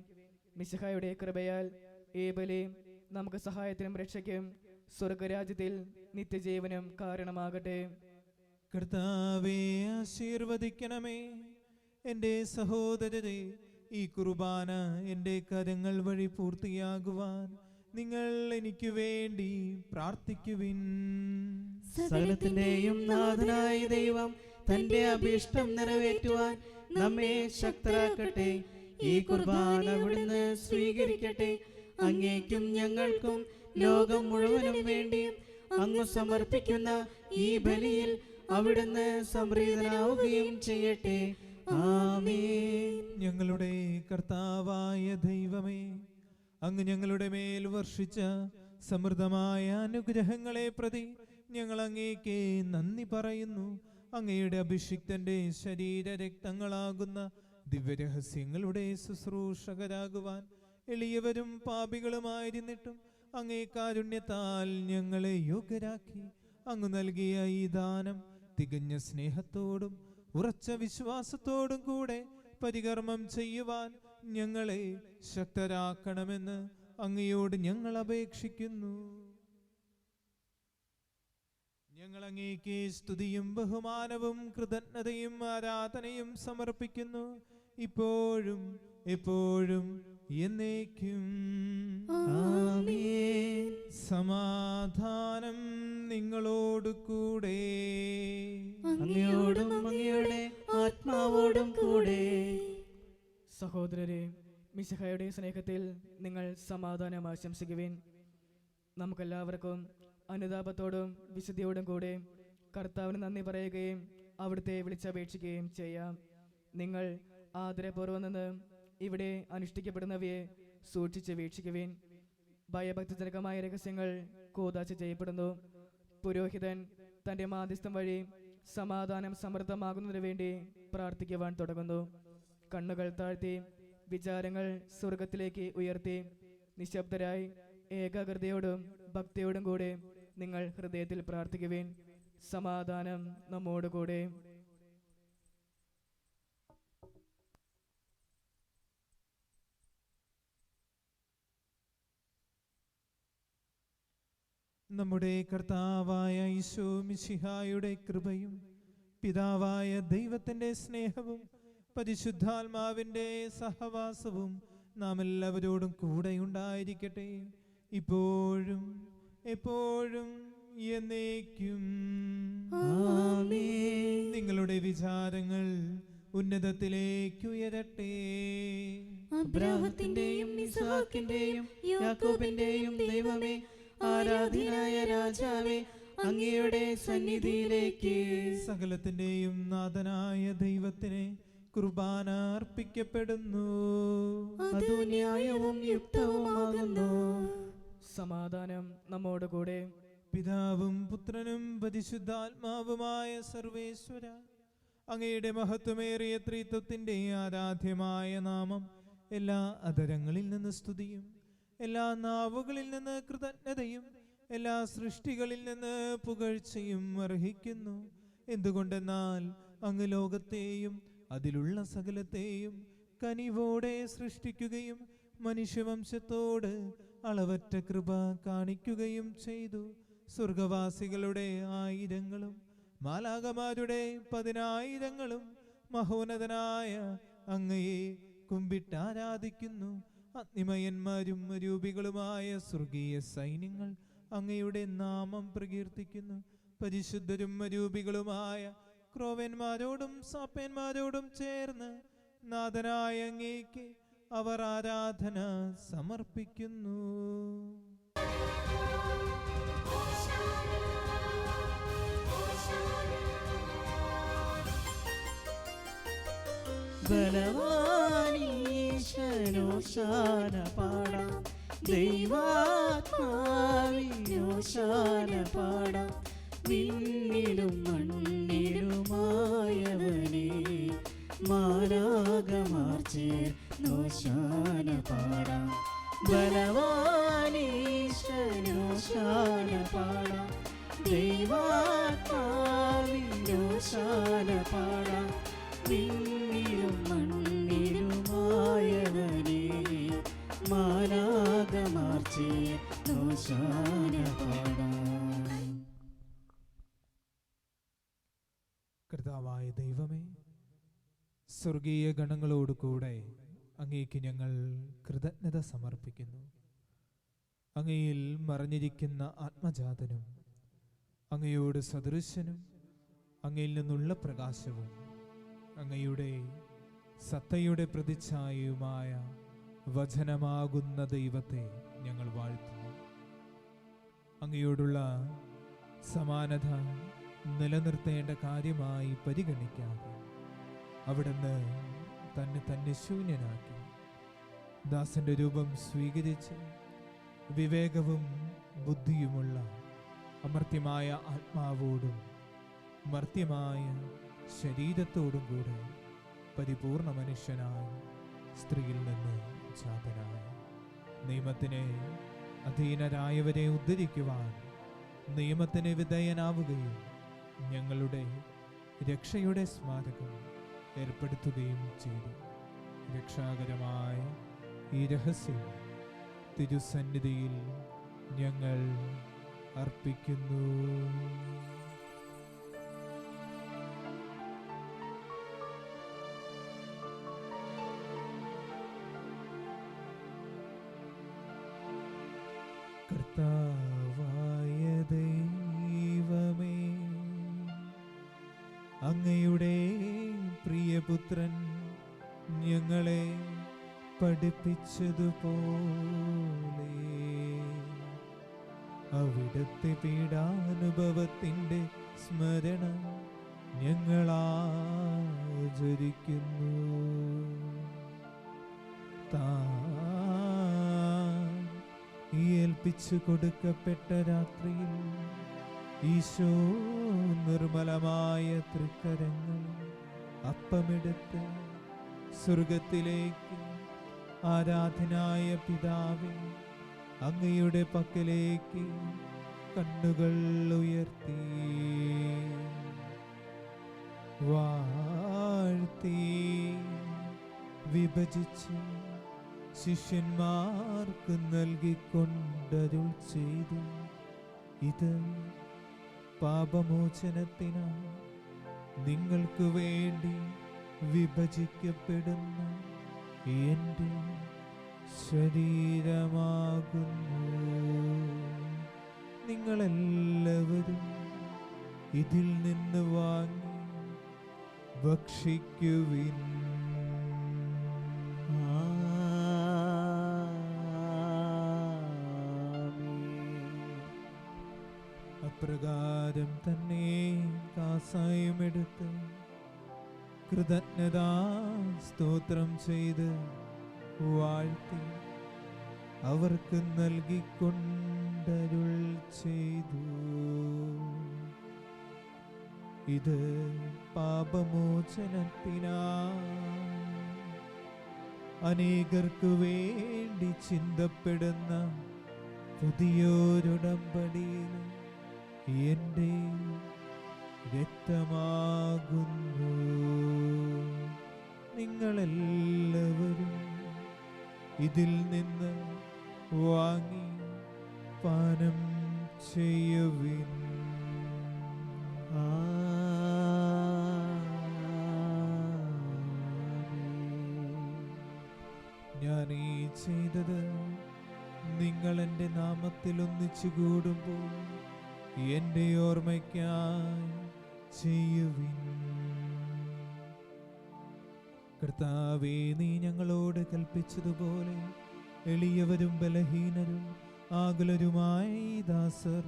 D: മിശിഹായുടെ കൃപയാൽ ഈ ബലി നമുക്ക് സഹായത്തിനും രക്ഷയ്ക്കും സ്വർഗരാജ്യത്തിൽ നിത്യജീവനും കാരണമാകട്ടെ.
B: കർത്താവേ, ആശീർവദിക്കണമേ. എൻ്റെ സഹോദരരെ, ഈ കുർബാന എൻ്റെ കരങ്ങൾ വഴി പൂർത്തിയാകുവാൻ നിങ്ങൾ എനിക്ക് വേണ്ടി പ്രാർത്ഥിക്കുവിൻ.
A: സകലത്തിന്റെയും നാഥനായ ദൈവം തന്റെ അഭീഷ്ടം നിറവേറ്റുവാൻ നമ്മെ ശക്തരാക്കട്ടെ. ഈ കുർബാന അവിടുന്ന് സ്വീകരിക്കട്ടെ. അങ്ങേക്കും ഞങ്ങൾക്കും ലോകം മുഴുവനും വേണ്ടിയും അങ്ങ് സമർപ്പിക്കുന്ന ഈ ബലിയിൽ അവിടുന്ന് സംപ്രീതനാവുകയും ചെയ്യട്ടെ. ആമേൻ.
B: ഞങ്ങളുടെ കർത്താവായ ദൈവമേ, അങ്ങ് ഞങ്ങളുടെ മേൽ വർഷിച്ച സമൃദ്ധമായ അനുഗ്രഹങ്ങളെ പ്രതി ഞങ്ങൾ അങ്ങേക്ക് നന്ദി പറയുന്നു. അങ്ങയുടെ അഭിഷിക്തന്റെ ശരീരരക്തങ്ങളാകുന്ന ദിവ്യരഹസ്യങ്ങളുടെ ശുശ്രൂഷകരാകുവാൻ എളിയവരും പാപികളുമായിരുന്നിട്ടും അങ്ങേ കാരുണ്യത്താൽ ഞങ്ങളെ യോഗ്യരാക്കി. അങ്ങ് നൽകിയ ഈ ദാനം തികഞ്ഞ സ്നേഹത്തോടും ഉറച്ച വിശ്വാസത്തോടും കൂടെ പരികർമ്മം ചെയ്യുവാൻ ഞങ്ങളെ ശക്തരാക്കണമെന്ന് അങ്ങയോട് ഞങ്ങൾ അപേക്ഷിക്കുന്നു. ഞങ്ങൾ അങ്ങേക്ക് സ്തുതിയും ബഹുമാനവും കൃതജ്ഞതയും ആരാധനയും സമർപ്പിക്കുന്നു, ഇപ്പോഴും എപ്പോഴും എന്നേക്കും.
A: ആമേൻ.
B: സമാധാനം നിങ്ങളോട് കൂടെ.
A: അങ്ങയോടും അങ്ങയുടെ ആത്മാവോടും കൂടെ.
D: സഹോദരരെ, മിശിഹായുടെ സ്നേഹത്തിൽ നിങ്ങൾ സമാധാനം ആശംസിക്കുവിൻ. നമുക്കെല്ലാവർക്കും അനുതാപത്തോടും വിശുദ്ധിയോടും കൂടെ കർത്താവിന് നന്ദി പറയുകയും അവിടുത്തെ വിളിച്ചപേക്ഷിക്കുകയും ചെയ്യാം. നിങ്ങൾ ആദരപൂർവ്വം നിന്ന് ഇവിടെ അനുഷ്ഠിക്കപ്പെടുന്നവയെ സൂക്ഷിച്ച് വീക്ഷിക്കുവിൻ. ഭയഭക്തിജനകമായ രഹസ്യങ്ങൾ കൂദാശ ചെയ്യപ്പെടുന്നു. പുരോഹിതൻ തൻ്റെ മാധ്യസ്ഥം വഴി സമാധാനം സമൃദ്ധമാകുന്നതിനു വേണ്ടി പ്രാർത്ഥിക്കുവാൻ തുടങ്ങുന്നു. കണ്ണുകൾ താഴ്ത്തി വിചാരങ്ങൾ സ്വർഗത്തിലേക്ക് ഉയർത്തി നിശബ്ദരായി ഏകാഗ്രതയോടും ഭക്തിയോടും കൂടെ നിങ്ങൾ ഹൃദയത്തിൽ പ്രാർത്ഥിക്കുവിൻ. സമാധാനം നമ്മോടുകൂടെ.
B: നമ്മുടെ കർത്താവായ ഈശോ മിശിഹായുടെ കൃപയും പിതാവായ ദൈവത്തിന്റെ സ്നേഹവും പരിശുദ്ധാത്മാവിന്റെ സഹവാസവും നാം എല്ലാവരോടും കൂടെ ഉണ്ടായിരിക്കട്ടെ. ഇപ്പോഴും എപ്പോഴും എന്നേക്കും.
A: ആമേൻ.
B: നിങ്ങളുടെ വിചാരങ്ങൾ ഉന്നതത്തിലേക്ക് ഉയരട്ടെ.
A: അബ്രാഹത്തിന്റെയും ഇസ്ഹാക്കിന്റെയും യാക്കോബിന്റെയും ദൈവമേ, ആരാധനായ രാജാവേ, അങ്ങയുടെ സന്നിധിയിലേക്ക്
B: സകലത്തിന്റെയും നാഥനായ ദൈവത്തിന് കുർബാന അർപ്പിക്കപ്പെടുന്നു.
A: അതു ന്യായവും യുക്തവുമാകുന്നു.
D: സമാധാനം നമ്മോട് കൂടെ.
B: പിതാവും പുത്രനും പരിശുദ്ധാത്മാവുമായ സർവേശ്വര, അങ്ങയുടെ മഹത്വമേറിയ ത്രിത്വത്തിന്റെ ആരാധ്യമായ നാമം എല്ലാ അധരങ്ങളിൽ നിന്ന് സ്തുതിയും എല്ലാ നാവുകളിൽ നിന്ന് കൃതജ്ഞതയും എല്ലാ സൃഷ്ടികളിൽ നിന്ന് പുകഴ്ചയും അർഹിക്കുന്നു. എന്തുകൊണ്ടെന്നാൽ അങ്ങ് ലോകത്തെയും അതിലുള്ള സകലത്തെയും കനിവോടെ സൃഷ്ടിക്കുകയും മനുഷ്യവംശത്തോട് അളവറ്റ കൃപ കാണിക്കുകയും ചെയ്തു. സ്വർഗവാസികളുടെ ആയിരങ്ങളും മാലാകമാരുടെ 10,000ങ്ങളും മഹോന്നതനായ അങ്ങയെ കുമ്പിട്ടാരാധിക്കുന്നു. അഗ്നിമയന്മാരും രൂപികളുമായ സ്വർഗീയ സൈന്യങ്ങൾ അങ്ങയുടെ നാമം പ്രകീർത്തിക്കുന്നു. പരിശുദ്ധരും രൂപികളുമായ ക്രോവന്മാരോടും സാപ്പന്മാരോടും ചേർന്ന് നാഥനായ അങ്ങേക്ക് അവർ ആരാധന സമർപ്പിക്കുന്നു.
A: ബലവാനീശനോശാന പാടാം, ദൈവാത്മാവിനോശാന പാടാം. വിണ്ണിലും മണ്ണിലുമായവനെ മാലാകമാർ ചേർന്നോശാന പാടാം. ബലവാനീശനോശാന പാടാം, ദൈവാത്മാവിനോശാന പാടാം. വിണ്ണിലും മണ്ണിലുമായവനെ മാലാകമാർ ചേർന്നോശാന പാടാം.
B: കർത്താവായ ദൈവമേ, സ്വർഗീയ ഗണങ്ങളോട് കൂടെ അങ്ങേക്ക് ഞങ്ങൾ കൃതജ്ഞത സമർപ്പിക്കുന്നു. അങ്ങയിൽ മറഞ്ഞിരിക്കുന്ന ആത്മജാതനും അങ്ങയോട് സദൃശനും അങ്ങയിൽ നിന്നുള്ള പ്രകാശവും അങ്ങയുടെ സത്തയുടെ പ്രതിച്ഛായയുമായ വചനമാകുന്ന ദൈവത്തെ ഞങ്ങൾ വാഴ്ത്തുന്നു. അങ്ങയോടുള്ള സമാനത നിലനിർത്തേണ്ട കാര്യമായി പരിഗണിക്കാതെ അവിടുന്ന് തന്നെ ശൂന്യനാക്കി ദാസന്റെ രൂപം സ്വീകരിച്ച് വിവേകവും ബുദ്ധിയുമുള്ള അമർത്യമായ ആത്മാവോടും മർത്യമായ ശരീരത്തോടും കൂടെ പരിപൂർണ മനുഷ്യനായി സ്ത്രീയിൽ നിന്ന് ജാതനായി നിയമത്തിന് അധീനരായവരെ ഉദ്ധരിക്കുവാൻ നിയമത്തിന് വിധേയനാവുകയും ഞങ്ങളുടെ രക്ഷയുടെ സ്മാരകം ഏർപ്പെടുത്തുകയും ചെയ്തു. രക്ഷാകരമായ ഈ രഹസ്യം തിരുസന്നിധിയിൽ ഞങ്ങൾ അർപ്പിക്കുന്നു. കർത്താവായ ദൈവമേ, അങ്ങയുടെ പ്രിയപുത്രൻ ഞങ്ങളെ പഠിപ്പിച്ചതുപോലെ അവിടുത്തെ പീഡാനുഭവത്തിൻ്റെ സ്മരണ ഞങ്ങളാചരിക്കുന്നു. ഏൽപ്പിച്ചു കൊടുക്കപ്പെട്ട രാത്രിയിൽ ഈശോ നിർമ്മലമായ തൃക്കരങ്ങൾ അപ്പമെടുത്ത് സ്വർഗത്തിലേക്ക് ആരാധനായ പിതാവേ അങ്ങയുടെ പക്കലേക്ക് കണ്ണുകൾ ഉയർത്തി വാഴ്ത്തി വിഭജിച്ച് ശിഷ്യന്മാർക്ക് നൽകിക്കൊണ്ടരുൾ ചെയ്തു, ഇത് പാപമോചനത്തിനായി നിങ്ങൾക്ക് വേണ്ടി വിഭജിക്കപ്പെടുന്ന എൻ്റെ ശരീരമാകുന്നു. നിങ്ങളെല്ലാവരും ഇതിൽ നിന്ന് വാങ്ങി ഭക്ഷിക്കുവിൻ. അപ്രകാരം തന്നെ കാസായുമെടുത്ത് കൃതജ്ഞതാ സ്തോത്രം ചെയ്ത് വാഴ്ത്തി അവർക്ക് നൽകിക്കൊണ്ടരുൾ ചെയ്തു. ഇത് പാപമോചനത്തിനായി അനേകർക്ക് വേണ്ടി ചിന്തപ്പെടുന്ന പുതിയൊരുടമ്പടിയിൽ എൻ്റെ രക്തമാകുന്നു. നിങ്ങളെല്ലാവരും ഇതിൽ നിന്ന് വാങ്ങി പാനം ചെയ്യുവിൻ. ഞാൻ ഈ ചെയ്തത് നിങ്ങൾ എൻ്റെ നാമത്തിൽ ഒന്നിച്ചു കൂടുമ്പോൾ എൻ്റെ ഓർമ്മയ്ക്കായി ചെയ്യുവിൻ. കർത്താവേ, നീ ഞങ്ങളോട് കൽപ്പിച്ചതുപോലെ എളിയവരും ബലഹീനരും ആകുലരുമായ ഈ ദാസർ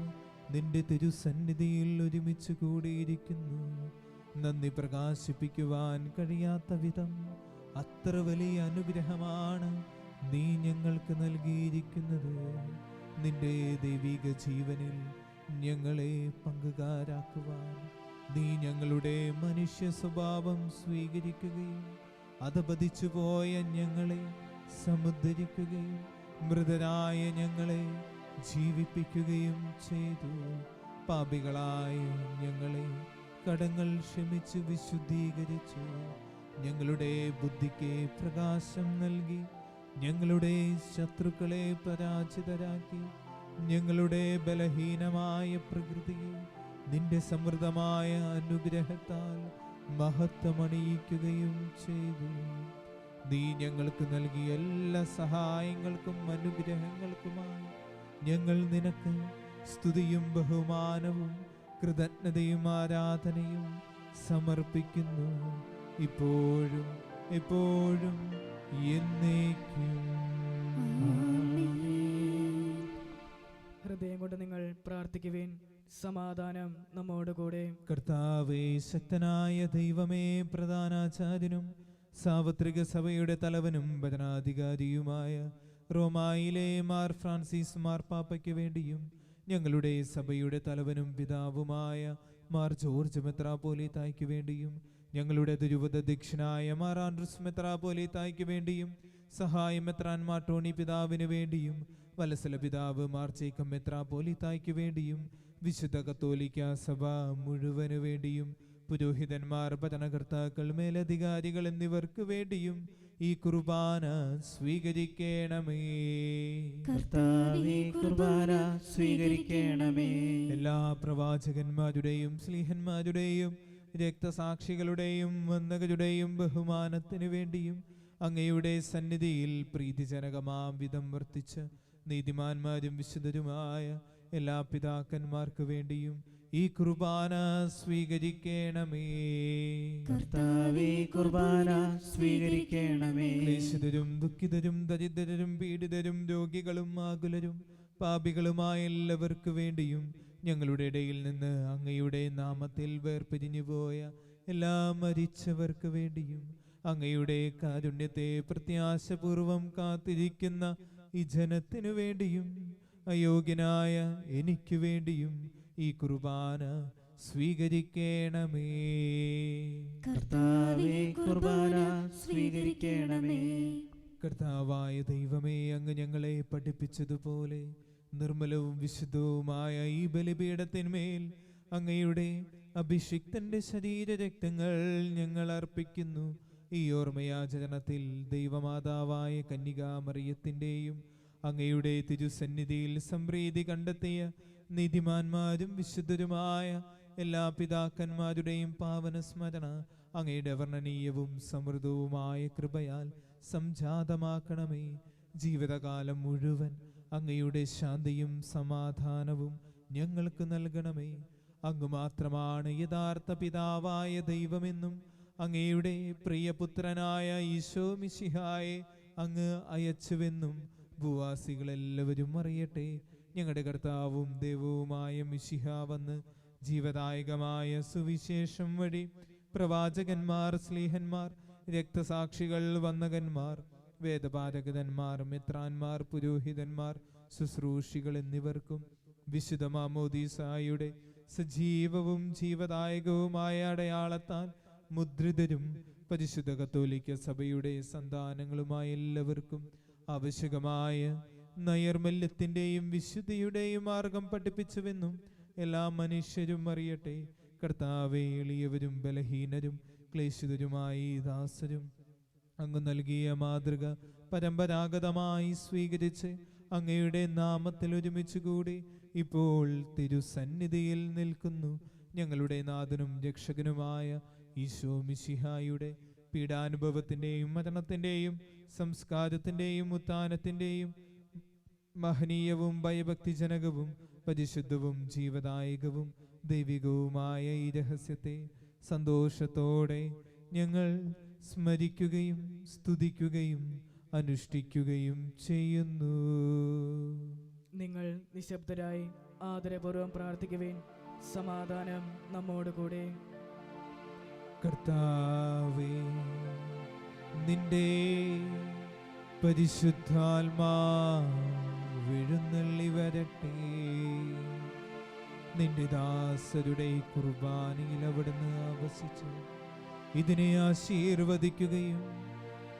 B: നിന്റെ തിരുസന്നിധിയിൽ ഒരുമിച്ച് കൂടിയിരിക്കുന്നു. നന്ദി പ്രകാശിപ്പിക്കുവാൻ കഴിയാത്ത വിധം അത്ര വലിയ അനുഗ്രഹമാണ് നീ ഞങ്ങൾക്ക് നൽകിയിരിക്കുന്നത്. നിന്റെ ദൈവിക ജീവനിൽ ഞങ്ങളെ പങ്കുകാരാക്കുവാൻ നീ ഞങ്ങളുടെ മനുഷ്യ സ്വഭാവം സ്വീകരിക്കുകയും അധപതിച്ചു പോയ ഞങ്ങളെ സമുദ്ധരിക്കുകയും മൃതരായ ഞങ്ങളെ ജീവിപ്പിക്കുകയും ചെയ്തു. പാപികളായ ഞങ്ങളെ കടങ്ങൾ ക്ഷമിച്ച് വിശുദ്ധീകരിച്ചു. ഞങ്ങളുടെ ബുദ്ധിക്ക് പ്രകാശം നൽകി ഞങ്ങളുടെ ശത്രുക്കളെ പരാജിതരാക്കി. ഞങ്ങളുടെ ബലഹീനമായ പ്രകൃതിയെ നിന്റെ സമൃദ്ധമായ അനുഗ്രഹത്താൽ മഹത്വമണിയിക്കുകയും ചെയ്തു. നീ ഞങ്ങൾക്ക് നൽകിയ എല്ലാ സഹായങ്ങൾക്കും അനുഗ്രഹങ്ങൾക്കുമായി ഞങ്ങൾ നിനക്ക് സ്തുതിയും ബഹുമാനവും കൃതജ്ഞതയും ആരാധനയും സമർപ്പിക്കുന്നു, ഇപ്പോഴും എപ്പോഴും എന്നേക്കും.
D: ഹൃദയം കൊണ്ട് നിങ്ങൾ പ്രാർത്ഥിക്കുവിൻ. സമാധാനം നമ്മോടുകൂടെ.
B: കർത്താവേ, ശക്തനായ ദൈവമേ, പ്രധാനാചാര്യനും സാർവത്രിക സഭയുടെ തലവനും ഭരണാധികാരിയുമായ റോമായിലെ മാർ ഫ്രാൻസിസ് മാർപ്പാപ്പയ്ക്ക് വേണ്ടിയും ഞങ്ങളുടെ സഭയുടെ തലവനും പിതാവുമായ മാർ ജോർജ് മെത്രാപ്പോലീത്തായ്ക്ക് വേണ്ടിയും ഞങ്ങളുടെ തിരുവദധ്യക്ഷനായ മാർ ആൻഡ്രൂസ് മെത്രാപ്പോലീത്തായ്ക്ക് വേണ്ടിയും സഹായം മെത്രാൻ മാർട്ടോണി പിതാവിന് വേണ്ടിയും വലസല പിതാവ് മാർ ജേക്കബ് മെത്രാപ്പോലീത്തായ്ക്ക് വേണ്ടിയും വിശുദ്ധ കത്തോലിക്ക സഭ മുഴുവനു വേണ്ടിയും പുരോഹിതന്മാർ, ഭരണകർത്താക്കൾ, മേലധികാരികൾ എന്നിവർക്ക് വേണ്ടിയും ഈ കുർബാന സ്വീകരിക്കണമേ.
A: കർത്താവേ, കുർബാന സ്വീകരിക്കണമേ.
B: എല്ലാ പ്രവാചകന്മാരുടെയും സ്ലീഹന്മാരുടെയും രക്തസാക്ഷികളുടെയും വന്ദകരുടെയും ബഹുമാനത്തിനു വേണ്ടിയും അങ്ങയുടെ സന്നിധിയിൽ പ്രീതിജനകമാം വിധം വർത്തിച്ച് നീതിമാന്മാരും വിശുദ്ധരുമായ എല്ലാ പിതാക്കന്മാർക്ക് വേണ്ടിയും ഈ കുർബാന സ്വീകരിക്കണമേ.
A: കർത്താവേ, കുർബാന സ്വീകരിക്കണമേ.
B: ക്ലേശിതരും ദുഃഖിതരും ദരിദ്രരും പീഡിതരും രോഗികളും ആകുലരും പാപികളുമായ എല്ലാവർക്കു വേണ്ടിയും ഞങ്ങളുടെ ഇടയിൽ നിന്ന് അങ്ങയുടെ നാമത്തിൽ വേർപിരിഞ്ഞുപോയ എല്ലാ മരിച്ചവർക്ക് വേണ്ടിയും അങ്ങയുടെ കാരുണ്യത്തെ പ്രത്യാശപൂർവം കാത്തിരിക്കുന്ന ഈ ജനത്തിനു വേണ്ടിയും അയോഗ്യനായ എനിക്ക് വേണ്ടിയും ഈ കുർബാന സ്വീകരിക്കണമേ.
A: കർത്താവേ, കുർബാന സ്വീകരിക്കണമേ.
B: കർത്താവായ ദൈവമേ, അങ്ങ് ഞങ്ങളെ പഠിപ്പിച്ചതുപോലെ നിർമ്മലവും വിശുദ്ധവുമായ ഈ ബലിപീഠത്തിന്മേൽ അങ്ങയുടെ അഭിഷിക്തന്റെ ശരീരരക്തങ്ങൾ ഞങ്ങൾ അർപ്പിക്കുന്നു. ഈ ഓർമ്മയാചരണത്തിൽ ദൈവമാതാവായ കന്യകാമറിയത്തിൻ്റെയും അങ്ങയുടെ തിരുസന്നിധിയിൽ സംപ്രീതി കണ്ടെത്തിയ നീതിമാന്മാരും വിശുദ്ധരുമായ എല്ലാ പിതാക്കന്മാരുടെയും പാവന സ്മരണ അങ്ങയുടെ വർണ്ണനീയവും സമൃദ്ധവുമായ കൃപയാൽ സംജാതമാക്കണമേ. ജീവിതകാലം മുഴുവൻ അങ്ങയുടെ ശാന്തിയും സമാധാനവും ഞങ്ങൾക്ക് നൽകണമേ. അങ്ങ് മാത്രമാണ് യഥാർത്ഥ പിതാവായ ദൈവമെന്നും അങ്ങയുടെ പ്രിയപുത്രനായ ഈശോ മിശിഹായെ അങ്ങ് അയച്ചുവെന്നും ഭൂവാസികളെല്ലാവരും അറിയട്ടെ. ഞങ്ങളുടെ കർത്താവും ദൈവവുമായ മിശിഹ വന്ന് ജീവദായകമായ സുവിശേഷം വഴി പ്രവാചകന്മാർ, സ്ലീഹന്മാർ, രക്തസാക്ഷികൾ, വന്ദകന്മാർ, വേദപാരകന്മാർ, മെത്രാന്മാർ, പുരോഹിതന്മാർ, ശുശ്രൂഷികൾ എന്നിവർക്കും വിശുദ്ധ മാമോദീസായുടെ സജീവവും ജീവദായകവുമായ അടയാളത്താൽ മുദ്രിതരും പരിശുദ്ധ കത്തോലിക്ക സഭയുടെ സന്താനങ്ങളുമായ എല്ലാവർക്കും ആവശ്യകമായ നൈർമല്യത്തിന്റെയും വിശുദ്ധിയുടെയും മാർഗം പഠിപ്പിച്ചുവെന്നും എല്ലാ മനുഷ്യരും അറിയട്ടെ. കർത്താവേ, എളിയവരും ബലഹീനരും ക്ലേശിതരുമായി ദാസരും അങ്ങ് നൽകിയ മാതൃക പരമ്പരാഗതമായി സ്വീകരിച്ച് അങ്ങയുടെ നാമത്തിൽ ഒരുമിച്ച് കൂടി ഇപ്പോൾ തിരുസന്നിധിയിൽ നിൽക്കുന്നു. ഞങ്ങളുടെ നാഥനും രക്ഷകനുമായ ഈശോ മിശിഹായുടെ പീഡാനുഭവത്തിന്റെയും മരണത്തിന്റെയും സംസ്കാരത്തിന്റെയും ഉത്ഥാനത്തിന്റെയും മഹനീയവും ഭയഭക്തിജനകവും പരിശുദ്ധവും ജീവദായകവും ദൈവികവുമായ ഈ രഹസ്യത്തെ സന്തോഷത്തോടെ ഞങ്ങൾ സ്മരിക്കുകയും സ്തുതിക്കുകയും അനുഷ്ഠിക്കുകയും ചെയ്യുന്നു.
D: നിങ്ങൾ നിശബ്ദരായി ആദരപൂർവ്വം പ്രാർത്ഥിക്കുവിൻ. സമാധാനം നമ്മോടുകൂടെ.
B: കർത്താവേ, നിന്റെ പരിശുദ്ധാത്മാവെഴുന്നള്ളി വരട്ടെ. നിന്റെ ദാസരുടെ കുർബാനയിൽ അവിടുന്ന് ആവസിച്ച് ഇതിനെ ആശീർവദിക്കുകയും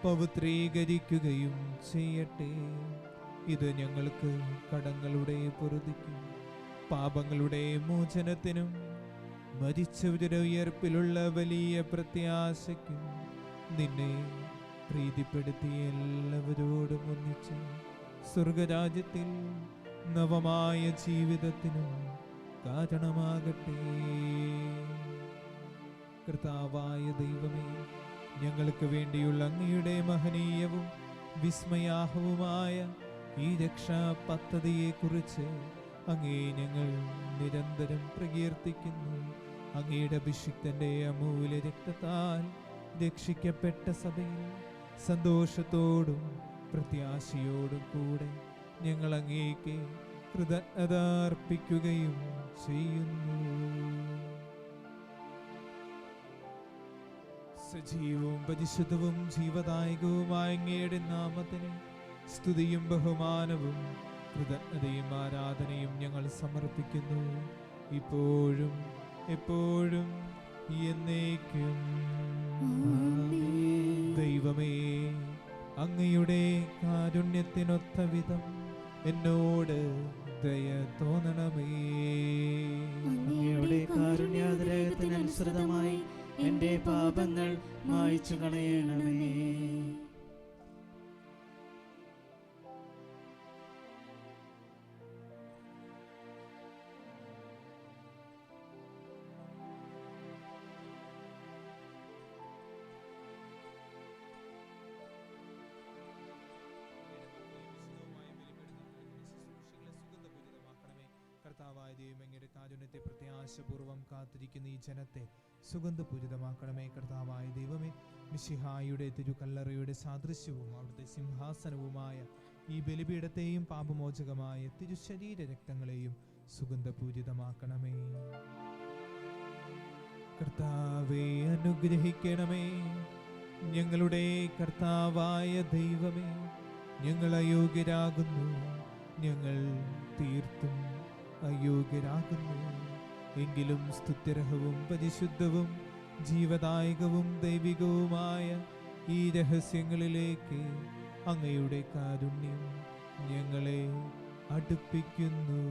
B: പവിത്രീകരിക്കുകയും ചെയ്യട്ടെ. ഇത് ഞങ്ങൾക്ക് കടങ്ങളുടെ പൊറുതിക്കും പാപങ്ങളുടെ മോചനത്തിനും മരിച്ചവരുടെ ഉയർപ്പിലുള്ള വലിയ പ്രത്യാശയ്ക്കും നിന്നെ പ്രീതിപ്പെടുത്തിയ എല്ലാവരോടും ഒന്നിച്ച് സ്വർഗരാജ്യത്തിൽ നവമായ ജീവിതത്തിനും കാരണമാകട്ടെ. കർത്താവായ ദൈവമേ, ഞങ്ങൾക്ക് വേണ്ടിയുള്ള അങ്ങയുടെ മഹനീയവും വിസ്മയാഹവുമായ ഈ രക്ഷാ പദ്ധതിയെക്കുറിച്ച് അങ്ങേ ഞങ്ങൾ നിരന്തരം പ്രകീർത്തിക്കുന്നു. അങ്ങയുടെ അഭിഷിക്തന്റെ അമൂല്യ രക്തത്താൽ രക്ഷിക്കപ്പെട്ട സഭയിൽ സന്തോഷത്തോടും പ്രത്യാശയോടും കൂടെ ഞങ്ങൾ അങ്ങേക്ക് കൃതജ്ഞത അർപ്പിക്കുകയും ചെയ്യുന്നു. സജീവവും പരിശുദ്ധവും ജീവദായകവുമായ അങ്ങയുടെ നാമത്തിന് സ്തുതിയും ബഹുമാനവും കൃതജ്ഞതയും ആരാധനയും ഞങ്ങൾ സമർപ്പിക്കുന്നു, ഇപ്പോഴും എപ്പോഴും എന്നേക്കും. ദൈവമേ, അങ്ങയുടെ കാരുണ്യത്തിനൊത്ത വിധം എന്നോട് ദയ തോന്നണമേ.
A: അങ്ങയുടെ കാരുണ്യാതിരേകത്തിനനുസൃതമായി എന്റെ പാപങ്ങൾ മായ്ച്ചു കളയണമേ.
B: കർത്താവായ ദൈവമേ, അങ്ങയുടെ കാരുണ്യത്തെ പ്രത്യാശപൂർവ്വം കാത്തിരിക്കുന്ന ഈ ജനത്തെ സുഗന്ധപൂരിതമാക്കണമേ. കർത്താവായ ദൈവമേ, മിശിഹായുടെ തിരുക്കല്ലറയുടെ സാദൃശ്യവും അവിടുത്തെ സിംഹാസനവുമായ ഈ ബലിപീഠത്തെയും പാപമോചകമായ തിരുശരീര രക്തങ്ങളെയും സുഗന്ധപൂരിതമാക്കണമേ. കർത്താവേ, അനുഗ്രഹിക്കണമേ. ഞങ്ങളുടെ കർത്താവായ ദൈവമേ, ഞങ്ങൾ അയോഗ്യരാകുന്നു, ഞങ്ങൾ തീർത്തും അയോഗ്യരാകുന്നു. എങ്കിലും സ്തുത്യർഹവും പരിശുദ്ധവും ജീവദായകവും ദൈവികവുമായ ഈ രഹസ്യങ്ങളിലേക്ക് അങ്ങയുടെ കാരുണ്യം ഞങ്ങളെ അടുപ്പിക്കുന്നു.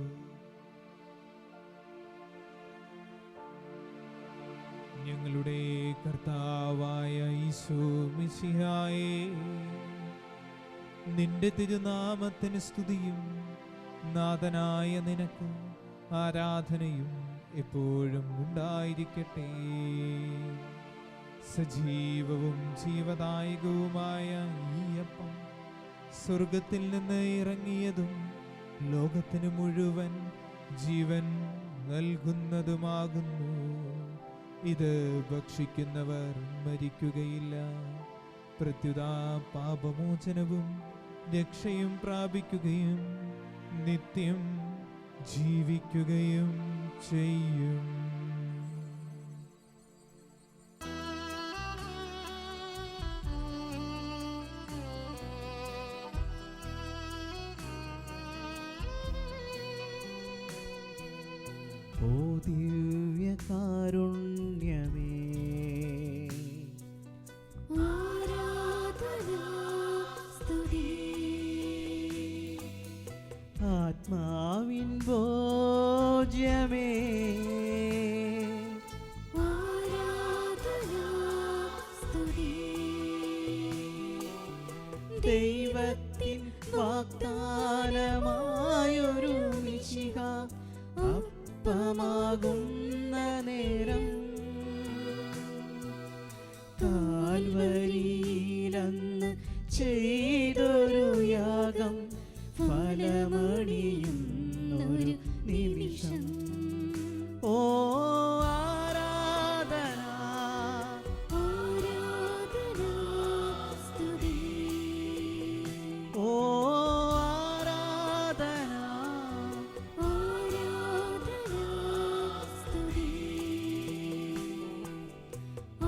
B: ഞങ്ങളുടെ കർത്താവായ ഈശോ മിശിഹായേ, നിന്റെ തിരുനാമത്തിന് സ്തുതിയും നാഥനായ നിനക്ക് ആരാധനയും എപ്പോഴും ഉണ്ടായിരിക്കട്ടെ. സജീവവും ജീവദായകവുമായ ഈ അപ്പം സ്വർഗത്തിൽ നിന്ന് ഇറങ്ങിയതും ലോകത്തിന് മുഴുവൻ ജീവൻ നൽകുന്നതുമാകുന്നു. ഇത് ഭക്ഷിക്കുന്നവർ മരിക്കുകയില്ല, പ്രത്യുത പാപമോചനവും രക്ഷയും പ്രാപിക്കുകയും നിത്യം ജീവിക്കുകയും ചെയ്യും.
A: ഓ ദിവ്യകാരുണ്യമേ,
C: ആരാധന സ്തുതി.
A: ആത്മാവിൻ ഭോജ്യമേ,
C: ആരാധന സ്തുതി.
A: ദൈവത്തിൻ വാഗ്ദാനമായൊരു മിശിഹ അപ്പമാകുന്ന നേരം കാൽവരിയിലന്ന് ചെയ്തൊരു യാഗം ഫലമണിയുന്നൊരു നിമിഷം. ഓ ആരാധന,
C: ആരാധന സ്തുതി.
A: ഓ ആരാധന,
C: ആരാധന സ്തുതി.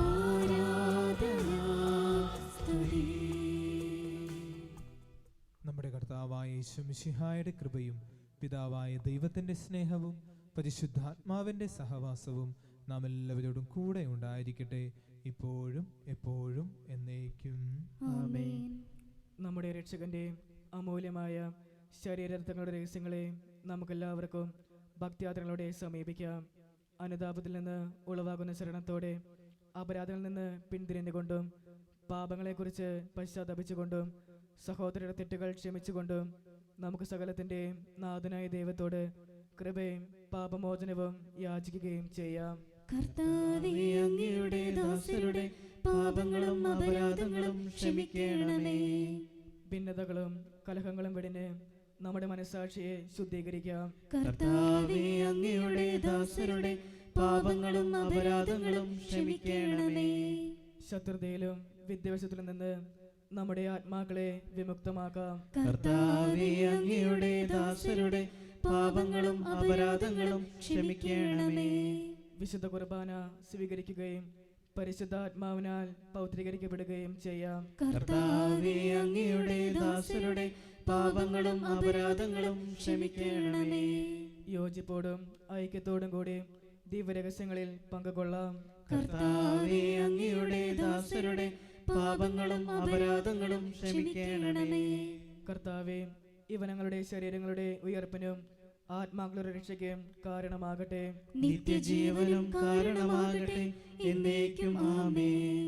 C: ആരാധന സ്തുതി.
B: നമ്മുടെ കർത്താവായ യേശു മിശിഹായുടെ കൃപയും പിതാവായ ദൈവത്തിന്റെ സ്നേഹവും പരിശുദ്ധാത്മാവിന്റെ സഹവാസവും നാം എല്ലാവരോടും കൂടെ ഉണ്ടായിരിക്കട്ടെ, ഇപ്പോഴും എപ്പോഴും എന്നേക്കും.
C: ആമേൻ.
D: നമ്മുടെ രക്ഷകന്റെ അമൂല്യമായ ശരീരരക്തങ്ങളുടെ രഹസ്യങ്ങളെ നമുക്കെല്ലാവർക്കും ഭക്തിയാത്രകളോടെ സമീപിക്കാം. അനുതാപത്തിൽ നിന്ന് ഉളവാകുന്ന ശരണത്തോടെ അപരാധങ്ങളിൽ നിന്ന് പിന്തിരിഞ്ഞുകൊണ്ടും പാപങ്ങളെക്കുറിച്ച് പശ്ചാത്തപിച്ചുകൊണ്ടും സഹോദരരുടെ തെറ്റുകൾ ക്ഷമിച്ചുകൊണ്ടും നമുക്ക് സകലത്തിൻ്റെ നാഥനായ ദൈവത്തോട് കൃപയും പാപമോചനവും യാചിക്കുകയും ചെയ്യാം.
C: കർത്താവേ,
A: അങ്ങയുടെ ദാസരുടെ പാപങ്ങളും അപരാധങ്ങളും ക്ഷമിക്കണമേ.
D: ഭിന്നതകളും കലഹങ്ങളും വെടിഞ്ഞ് നമ്മുടെ മനസ്സാക്ഷിയെ ശുദ്ധീകരിക്കാം.
A: കർത്താവേ, അങ്ങയുടെ ദാസരുടെ പാപങ്ങളും അപരാധങ്ങളും ക്ഷമിക്കണമേ.
D: ശത്രുതയിലും വിദ്വേഷത്തിലും നിന്ന് നമ്മുടെ ആത്മാക്കളെ വിമുക്തമാക്കാം.
A: കർത്താവേ, അങ്ങയുടെ ദാസരുടെ പാപങ്ങളും അപരാധങ്ങളും ക്ഷമിക്കണമേ.
D: വിശുദ്ധ കുർബാന സ്വീകരിക്കുകയും പരിശുദ്ധാത്മാവിനാൽ പൗത്രീകരിക്കപ്പെടുകയും ചെയ്യാം.
A: കർത്താവേ, അങ്ങയുടെ ദാസരുടെ പാപങ്ങളും അപരാധങ്ങളും ക്ഷമിക്കണമേ.
D: യോജിപ്പോടും ഐക്യത്തോടും കൂടി ദിവ്യരഹസ്യങ്ങളിൽ പങ്കുകൊള്ളാം.
A: കർത്താവേ, അങ്ങയുടെ ദാസരുടെ പാപങ്ങളും അപരാധങ്ങളും ക്ഷമിക്കണമേ.
D: കർത്താവേ, ഇവ ഞങ്ങളുടെ ശരീരങ്ങളുടെ ഉയർപ്പിനും ആത്മാക്കളുടെ രക്ഷയ്ക്കും കാരണമാകട്ടെ.
A: നിത്യജീവനും കാരണമാകട്ടെ, എന്നേക്കും ആമേൻ.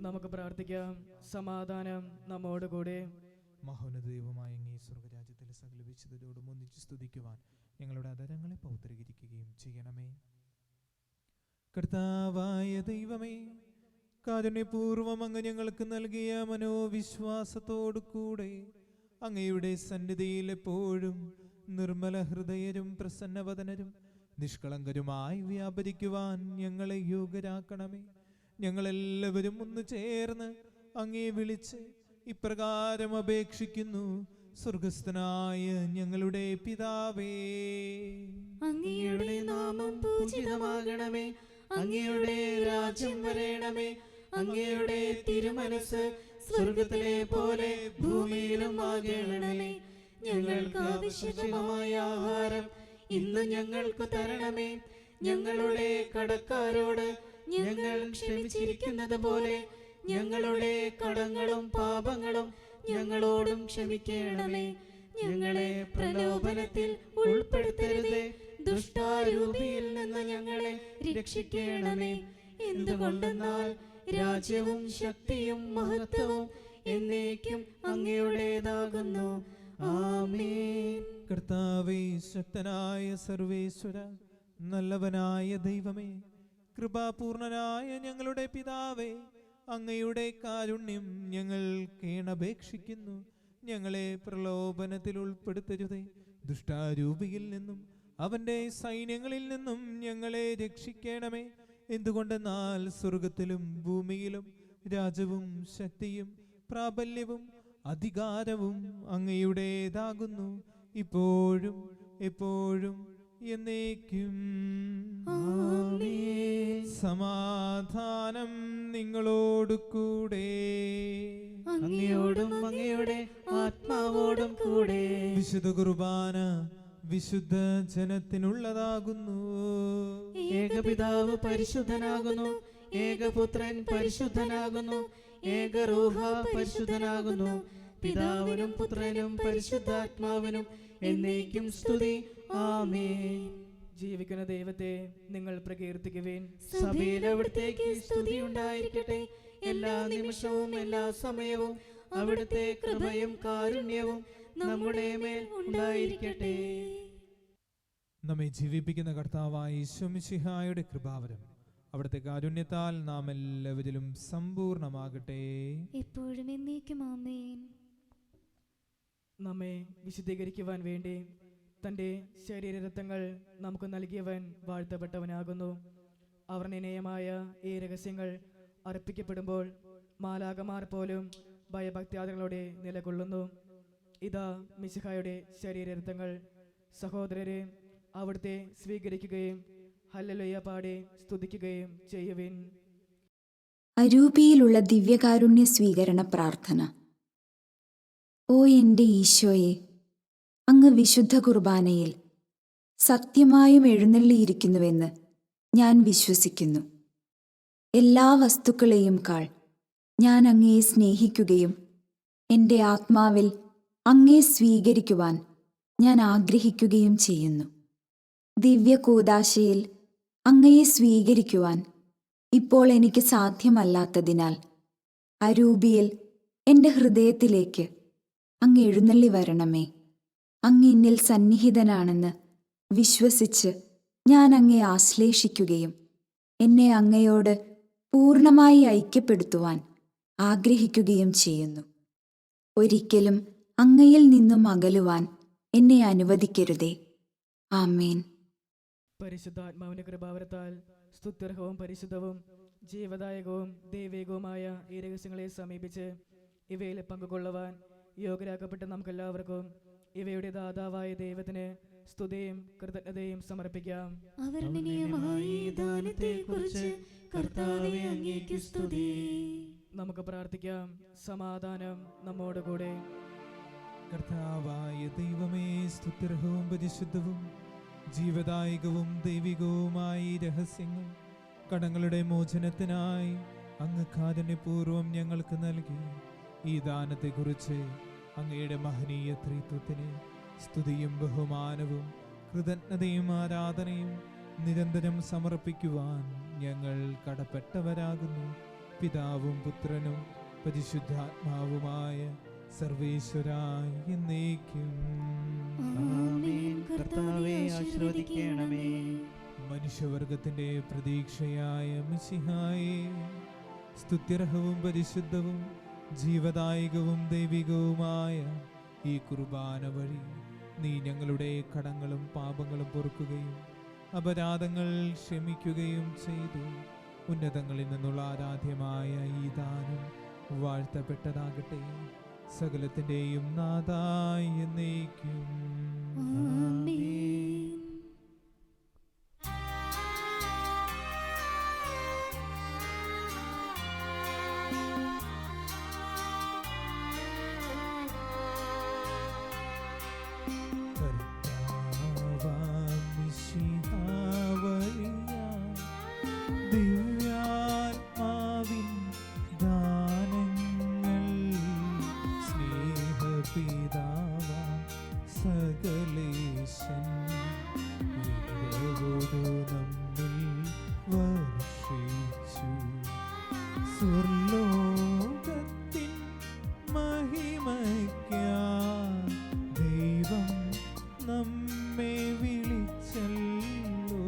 D: നമുക്ക് പ്രാർത്ഥിക്കാം. സമാധാനം നമ്മോടുകൂടെ.
B: മഹോന്നത ദൈവമായ അങ്ങേ സ്വർഗരാജ്യത്തിലെ സകല വിശുദ്ധരോടും ഒന്നിച്ച് സ്തുതിക്കുവാൻ ഞങ്ങളുടെ അധരങ്ങളെ പൗത്രീകരിക്കുകയും ചെയ്യണമേ. കർത്താവായ ദൈവമേ, കാരുണ്യപൂർവം അങ്ങ് ഞങ്ങൾക്ക് നൽകിയ മനോവിശ്വാസത്തോടു കൂടെ അങ്ങയുടെ സന്നിധിയിൽ എപ്പോഴും നിർമ്മല ഹൃദയരും പ്രസന്നവദനരും നിഷ്കളങ്കരുമായി വ്യാപരിക്കുവാൻ ഞങ്ങളെ യോഗ്യരാക്കണമേ. ഞങ്ങളെല്ലാവരും ഒന്ന് ചേർന്ന് അങ്ങേ വിളിച്ച് ഇപ്രകാരം അപേക്ഷിക്കുന്നു. സ്വർഗസ്ഥനായ ഞങ്ങളുടെ പിതാവേ,
A: അങ്ങയുടെ നാമം പൂജിതമാകണമേ. അങ്ങയുടെ രാജ്യം വരേണമേ. അങ്ങയുടെ തിരുമനസ് സ്വർഗത്തിലെ പോലെ ഭൂമിയിലും ആകണമേ. ഞങ്ങൾക്ക് ആവശ്യമായ ആഹാരം ഇന്ന് ഞങ്ങൾക്ക് തരണമേ. ഞങ്ങളുടെ കടക്കാരോട് ഞങ്ങൾ ക്ഷമിച്ചിരിക്കുന്നത് പോലെ ഞങ്ങളുടെ കടങ്ങളും പാപങ്ങളും ഞങ്ങളോടും ക്ഷമിക്കണമേ. ഞങ്ങളെ പ്രലോഭനത്തിൽ ഉൾപ്പെടുത്തരുതേ, ദുഷ്ടാരൂപിയിൽ നിന്ന് ഞങ്ങളെ രക്ഷിക്കണമേ. എന്തുകൊണ്ടെന്നാൽ രാജ്യവും ശക്തിയും മഹത്വവും എന്നേക്കും അങ്ങയുടേതാകുന്നു. ആമേൻ.
B: കർത്താവേ, ശക്തനായ സർവേശ്വര, നല്ലവനായ ദൈവമേ, കൃപാപൂർണനായ ഞങ്ങളുടെ പിതാവേ, അങ്ങയുടെ കാരുണ്യം ഞങ്ങൾ കേണപേക്ഷിക്കുന്നു. ഞങ്ങളെ പ്രലോഭനത്തിൽ ഉൾപ്പെടുത്തരുതേ. ദുഷ്ടാരൂപിയിൽ നിന്നും അവന്റെ സൈന്യങ്ങളിൽ നിന്നും ഞങ്ങളെ രക്ഷിക്കണമേ. എന്തുകൊണ്ടെന്നാൽ സ്വർഗത്തിലും ഭൂമിയിലും രാജ്യവും ശക്തിയും പ്രാബല്യവും അധികാരവും അങ്ങയുടേതാകുന്നു, ഇപ്പോഴും എപ്പോഴും എന്നേക്കും. സമാധാനം നിങ്ങളോടു കൂടെ.
A: അങ്ങയോടും അങ്ങയുടെ ആത്മാവോടും കൂടെ.
B: വിശുദ്ധ കുർബാന വിശുദ്ധ ജനത്തിനുള്ളതാകുന്നു.
A: ഏകപിതാവ് പരിശുദ്ധനാകുന്നു, ഏകപുത്രൻ പരിശുദ്ധനാകുന്നു, ഏകരൂഹ പരിശുദ്ധനാകുന്നു. പിതാവിനും പുത്രനും പരിശുദ്ധാത്മാവിനും എന്നേക്കും സ്തുതി. ആമേൻ.
D: ജീവിക്കുന്ന ദൈവത്തെ നിങ്ങൾ പ്രകീർത്തിക്കുവിൻ.
A: സഭയിൽ അവിടുത്തേക്ക് സ്തുതി ഉണ്ടായിരിക്കട്ടെ. എല്ലാ നിമിഷവും എല്ലാ സമയവും അവിടുത്തെ കൃപയും കാരുണ്യവും നമ്മുടെ മേൽ ഉണ്ടായിരിക്കട്ടെ.
B: നമ്മെ ജീവിപ്പിക്കുന്ന കർത്താവായ യേശു മിശിഹായുടെ കൃപാവരം അവിടുത്തെ കാരുണ്യത്താൽ നാം എല്ലാവരിലും സമ്പൂർണ്ണമാകട്ടെ,
C: എപ്പോഴും എന്നേക്കും. ആമേൻ.
D: നമ്മെ വിശുദ്ധീകരിക്കുവാൻ വേണ്ടി തൻ്റെ ശരീരരത്നങ്ങൾ നമുക്ക് നൽകിയവൻ വാഴ്ത്തപ്പെട്ടവനാകുന്നു. അവർണ്ണനീയമായ ഈ രഹസ്യങ്ങൾ അർപ്പിക്കപ്പെടുമ്പോൾ മാലാകമാർ പോലും ഭയഭക്ത്യാദികളോടെ നിലകൊള്ളുന്നു. ഇതാ മിശിഹായുടെ ശരീരരത്നങ്ങൾ. സഹോദരരെ, അവിടുത്തെ സ്വീകരിക്കുകയും ഹല്ലേലൂയ പാടി സ്തുതിക്കുകയും ചെയ്യുവിൻ.
E: അരൂപിയിലുള്ള ദിവ്യകാരുണ്യ സ്വീകരണ പ്രാർത്ഥന. ഓ എൻ്റെ ഈശോയെ, അങ്ങ് വിശുദ്ധ കുർബാനയിൽ സത്യമായും എഴുന്നള്ളിയിരിക്കുന്നുവെന്ന് ഞാൻ വിശ്വസിക്കുന്നു. എല്ലാ വസ്തുക്കളെയും കാൾ ഞാൻ അങ്ങയെ സ്നേഹിക്കുകയും എൻ്റെ ആത്മാവിൽ അങ്ങയെ സ്വീകരിക്കുവാൻ ഞാൻ ആഗ്രഹിക്കുകയും ചെയ്യുന്നു. ദിവ്യകൂദാശയിൽ അങ്ങയെ സ്വീകരിക്കുവാൻ ഇപ്പോൾ എനിക്ക് സാധ്യമല്ലാത്തതിനാൽ അരൂപിയിൽ എൻ്റെ ഹൃദയത്തിലേക്ക് അങ്ങ് എഴുന്നള്ളി വരണമേ. അങ്ങ് എന്നിൽ സന്നിഹിതനാണെന്ന് വിശ്വസിച്ച് ഞാൻ അങ്ങയെ ആശ്ലേഷിക്കുകയും എന്നെ അങ്ങയോട് പൂർണ്ണമായി ഐക്യപ്പെടുത്തുവാൻ ആഗ്രഹിക്കുകയും ചെയ്യുന്നു. ഒരിക്കലും അങ്ങയിൽ നിന്നും അകലുവാൻ എന്നെ അനുവദിക്കരുതേ. ആമേൻ.
D: പരിശുദ്ധാത്മാവിന്റെ കൃപാവരത്താൽ സ്തുത്യർഹവും പരിശുദ്ധവും ജീവദായകവും ദൈവികവുമായ ഈ രഹസ്യങ്ങളെ സമീപിച്ച് ഇവയിൽ പങ്കുകൊള്ളുവാൻ യോഗ്യരാക്കപ്പെട്ട നമുക്കെല്ലാവർക്കും ഇവയുടെ ദാതാവായ ദൈവത്തിന് സ്തുതിയും കൃതജ്ഞതയും സമർപ്പിക്കാം.
C: അവർണ്ണനീയമായ ഈ ദാനത്തെക്കുറിച്ച് കർത്താവേ അങ്ങേക്ക് സ്തുതി.
D: നമുക്ക് പ്രാർത്ഥിക്കാം. സമാധാനം നമ്മോടുകൂടെ.
B: കർത്താവായ ദൈവമേ, സ്തുത്യർഹവും പരിശുദ്ധവും ജീവദായകവും ദൈവികവുമായ ഈ രഹസ്യങ്ങൾ കടങ്ങളുടെ മോചനത്തിനായി അങ്ങ് കാരുണ്യപൂർവ്വം ഞങ്ങൾക്ക് നൽകി. ഈ ദാനത്തെക്കുറിച്ച് അങ്ങയുടെ മഹനീയ ത്രിത്വത്തിന് സ്തുതിയും ബഹുമാനവും കൃതജ്ഞതയും ആരാധനയും നിരന്തരം സമർപ്പിക്കുവാൻ ഞങ്ങൾ കടപ്പെട്ടവരാകുന്നു. പിതാവും പുത്രനും പരിശുദ്ധാത്മാവുമായ സർവേശ്വരായ എന്നേക്കും.
A: ആമേൻ. കർത്താവേ ആശീർവദിക്കണമേ.
B: മനുഷ്യവർഗത്തിന്റെ പ്രതീക്ഷയായ മിശിഹായേ, സ്തുത്യർഹവും പരിശുദ്ധവും ജീവദായകവും ദൈവികവുമായ ഈ കുർബാന വഴി നീ ഞങ്ങളുടെ കടങ്ങളും പാപങ്ങളും പൊറുക്കുകയും അപരാധങ്ങൾ ക്ഷമിക്കുകയും ചെയ്തു. ഉന്നതങ്ങളിൽ നിന്നുള്ള ആരാധ്യമായ ഈ ദാനം വാഴ്ത്തപ്പെട്ടതാകട്ടെ, സകലത്തിന്റെയും നാഥായ എന്നേക്കും.
C: ആമേൻ.
B: ദിവ്യാത്മാവിൻ ദാനങ്ങൾ സ്നേഹപിതാവാം സകലേശൻ വിടവോടു നമ്മിൽ വർഷിച്ചു. സ്വർലോകത്തിൻ മഹിമയ്ക്കായി ദൈവം നമ്മെ വിളിച്ചല്ലോ.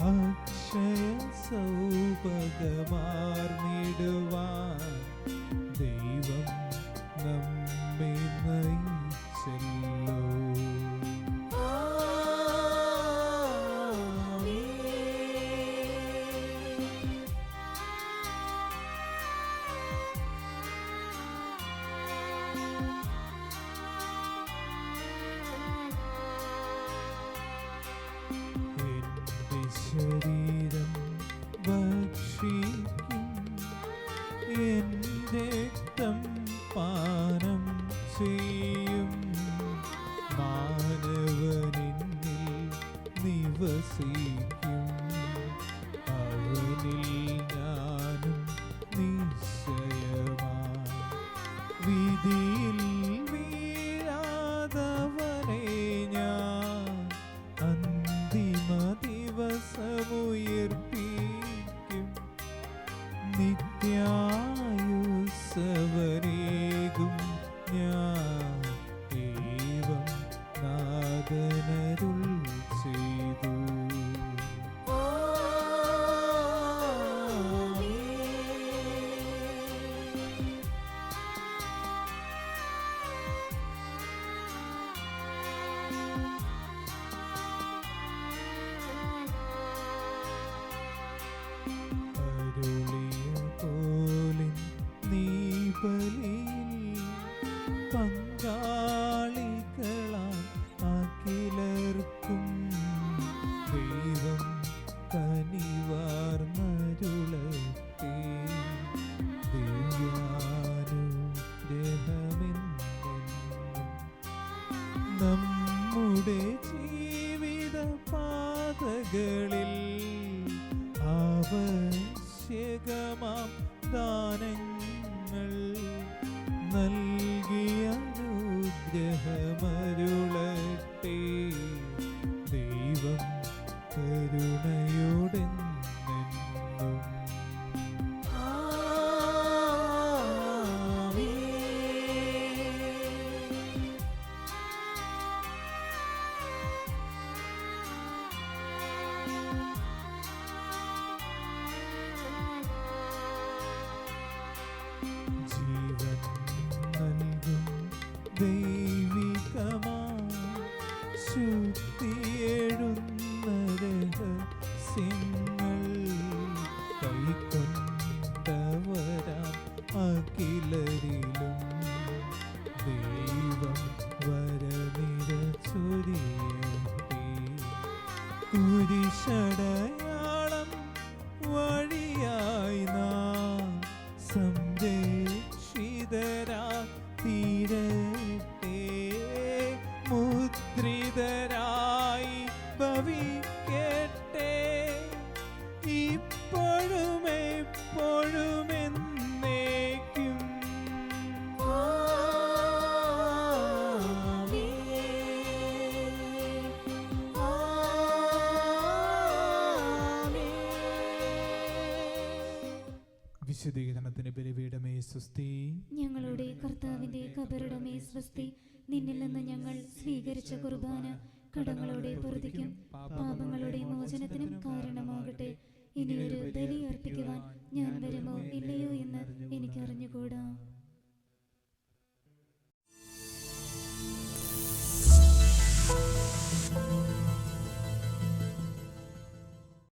B: അക്ഷയ സൗഭഗമാർന്നിടുവാൻ ദൈവം നമ്മെ എൻ്റെ രക്തം പാനം ചെയ്യും മാനവനിൽ നിവസിക്കും. അവനിൽ ഞാനും നിശ്ചയമായി വിധിയിൽ വീഴാതവനെ ഞാൻ അന്തിമ ദിവസമുയർപ്പിക്കും. നിത്യായുസ്സവരേകും ഞാൻ ദൈവം നാദനരുൾ ചെയ്തു. അരുളിയ പോലിൻ നീ ബലിയിൽ പങ്കാളികളാം അഖിലർക്കും ദൈവം കനിവാർന്നരുളട്ടെ. ദിവ്യാനുഗ്രഹമെന്നെന്നും നമ്മുടെ ജീവിത പാതകളിൽ ആവശ്യകമാം ദാനങ്ങൾ നൽകിയ അനുഗ്രഹമരുളട്ടെ. ദൈവം കരുണയോടെന്നെന്നും. ജീവൻ നൽകും ദൈവികമാ ശുദ്ധിയെഴുന്ന രഹസ്യങ്ങൾ കൈക്കൊണ്ടവരാം അഖിലരിലും ദൈവം വരനിര ചൊരിയട്ടെ. കുരിശടയാളം വഴിയായി നാം സംരക്ഷിതരാ തീരട്ടെ. മുദ്രിതരായി ഭവിക്കട്ടെ ഇപ്പോഴും എപ്പോഴും എന്നേക്കും. വിശുദ്ധീകരണത്തിന് ബലിപീഠമേ സ്വസ്തി.
C: ഞങ്ങളുടെ കർത്താവിന്റെ കബറിടമേ സ്വസ്തി. നിന്നിൽ നിന്ന് ഞങ്ങൾ സ്വീകരിച്ച കുർബാന കടങ്ങളുടെ പൊറുതിക്കും പാപങ്ങളുടെ മോചനത്തിനും കാരണമാകട്ടെ. ഇനിയൊരു ബലി അർപ്പിക്കുവാൻ ഞാൻ വരുമോ ഇല്ലയോ എന്ന്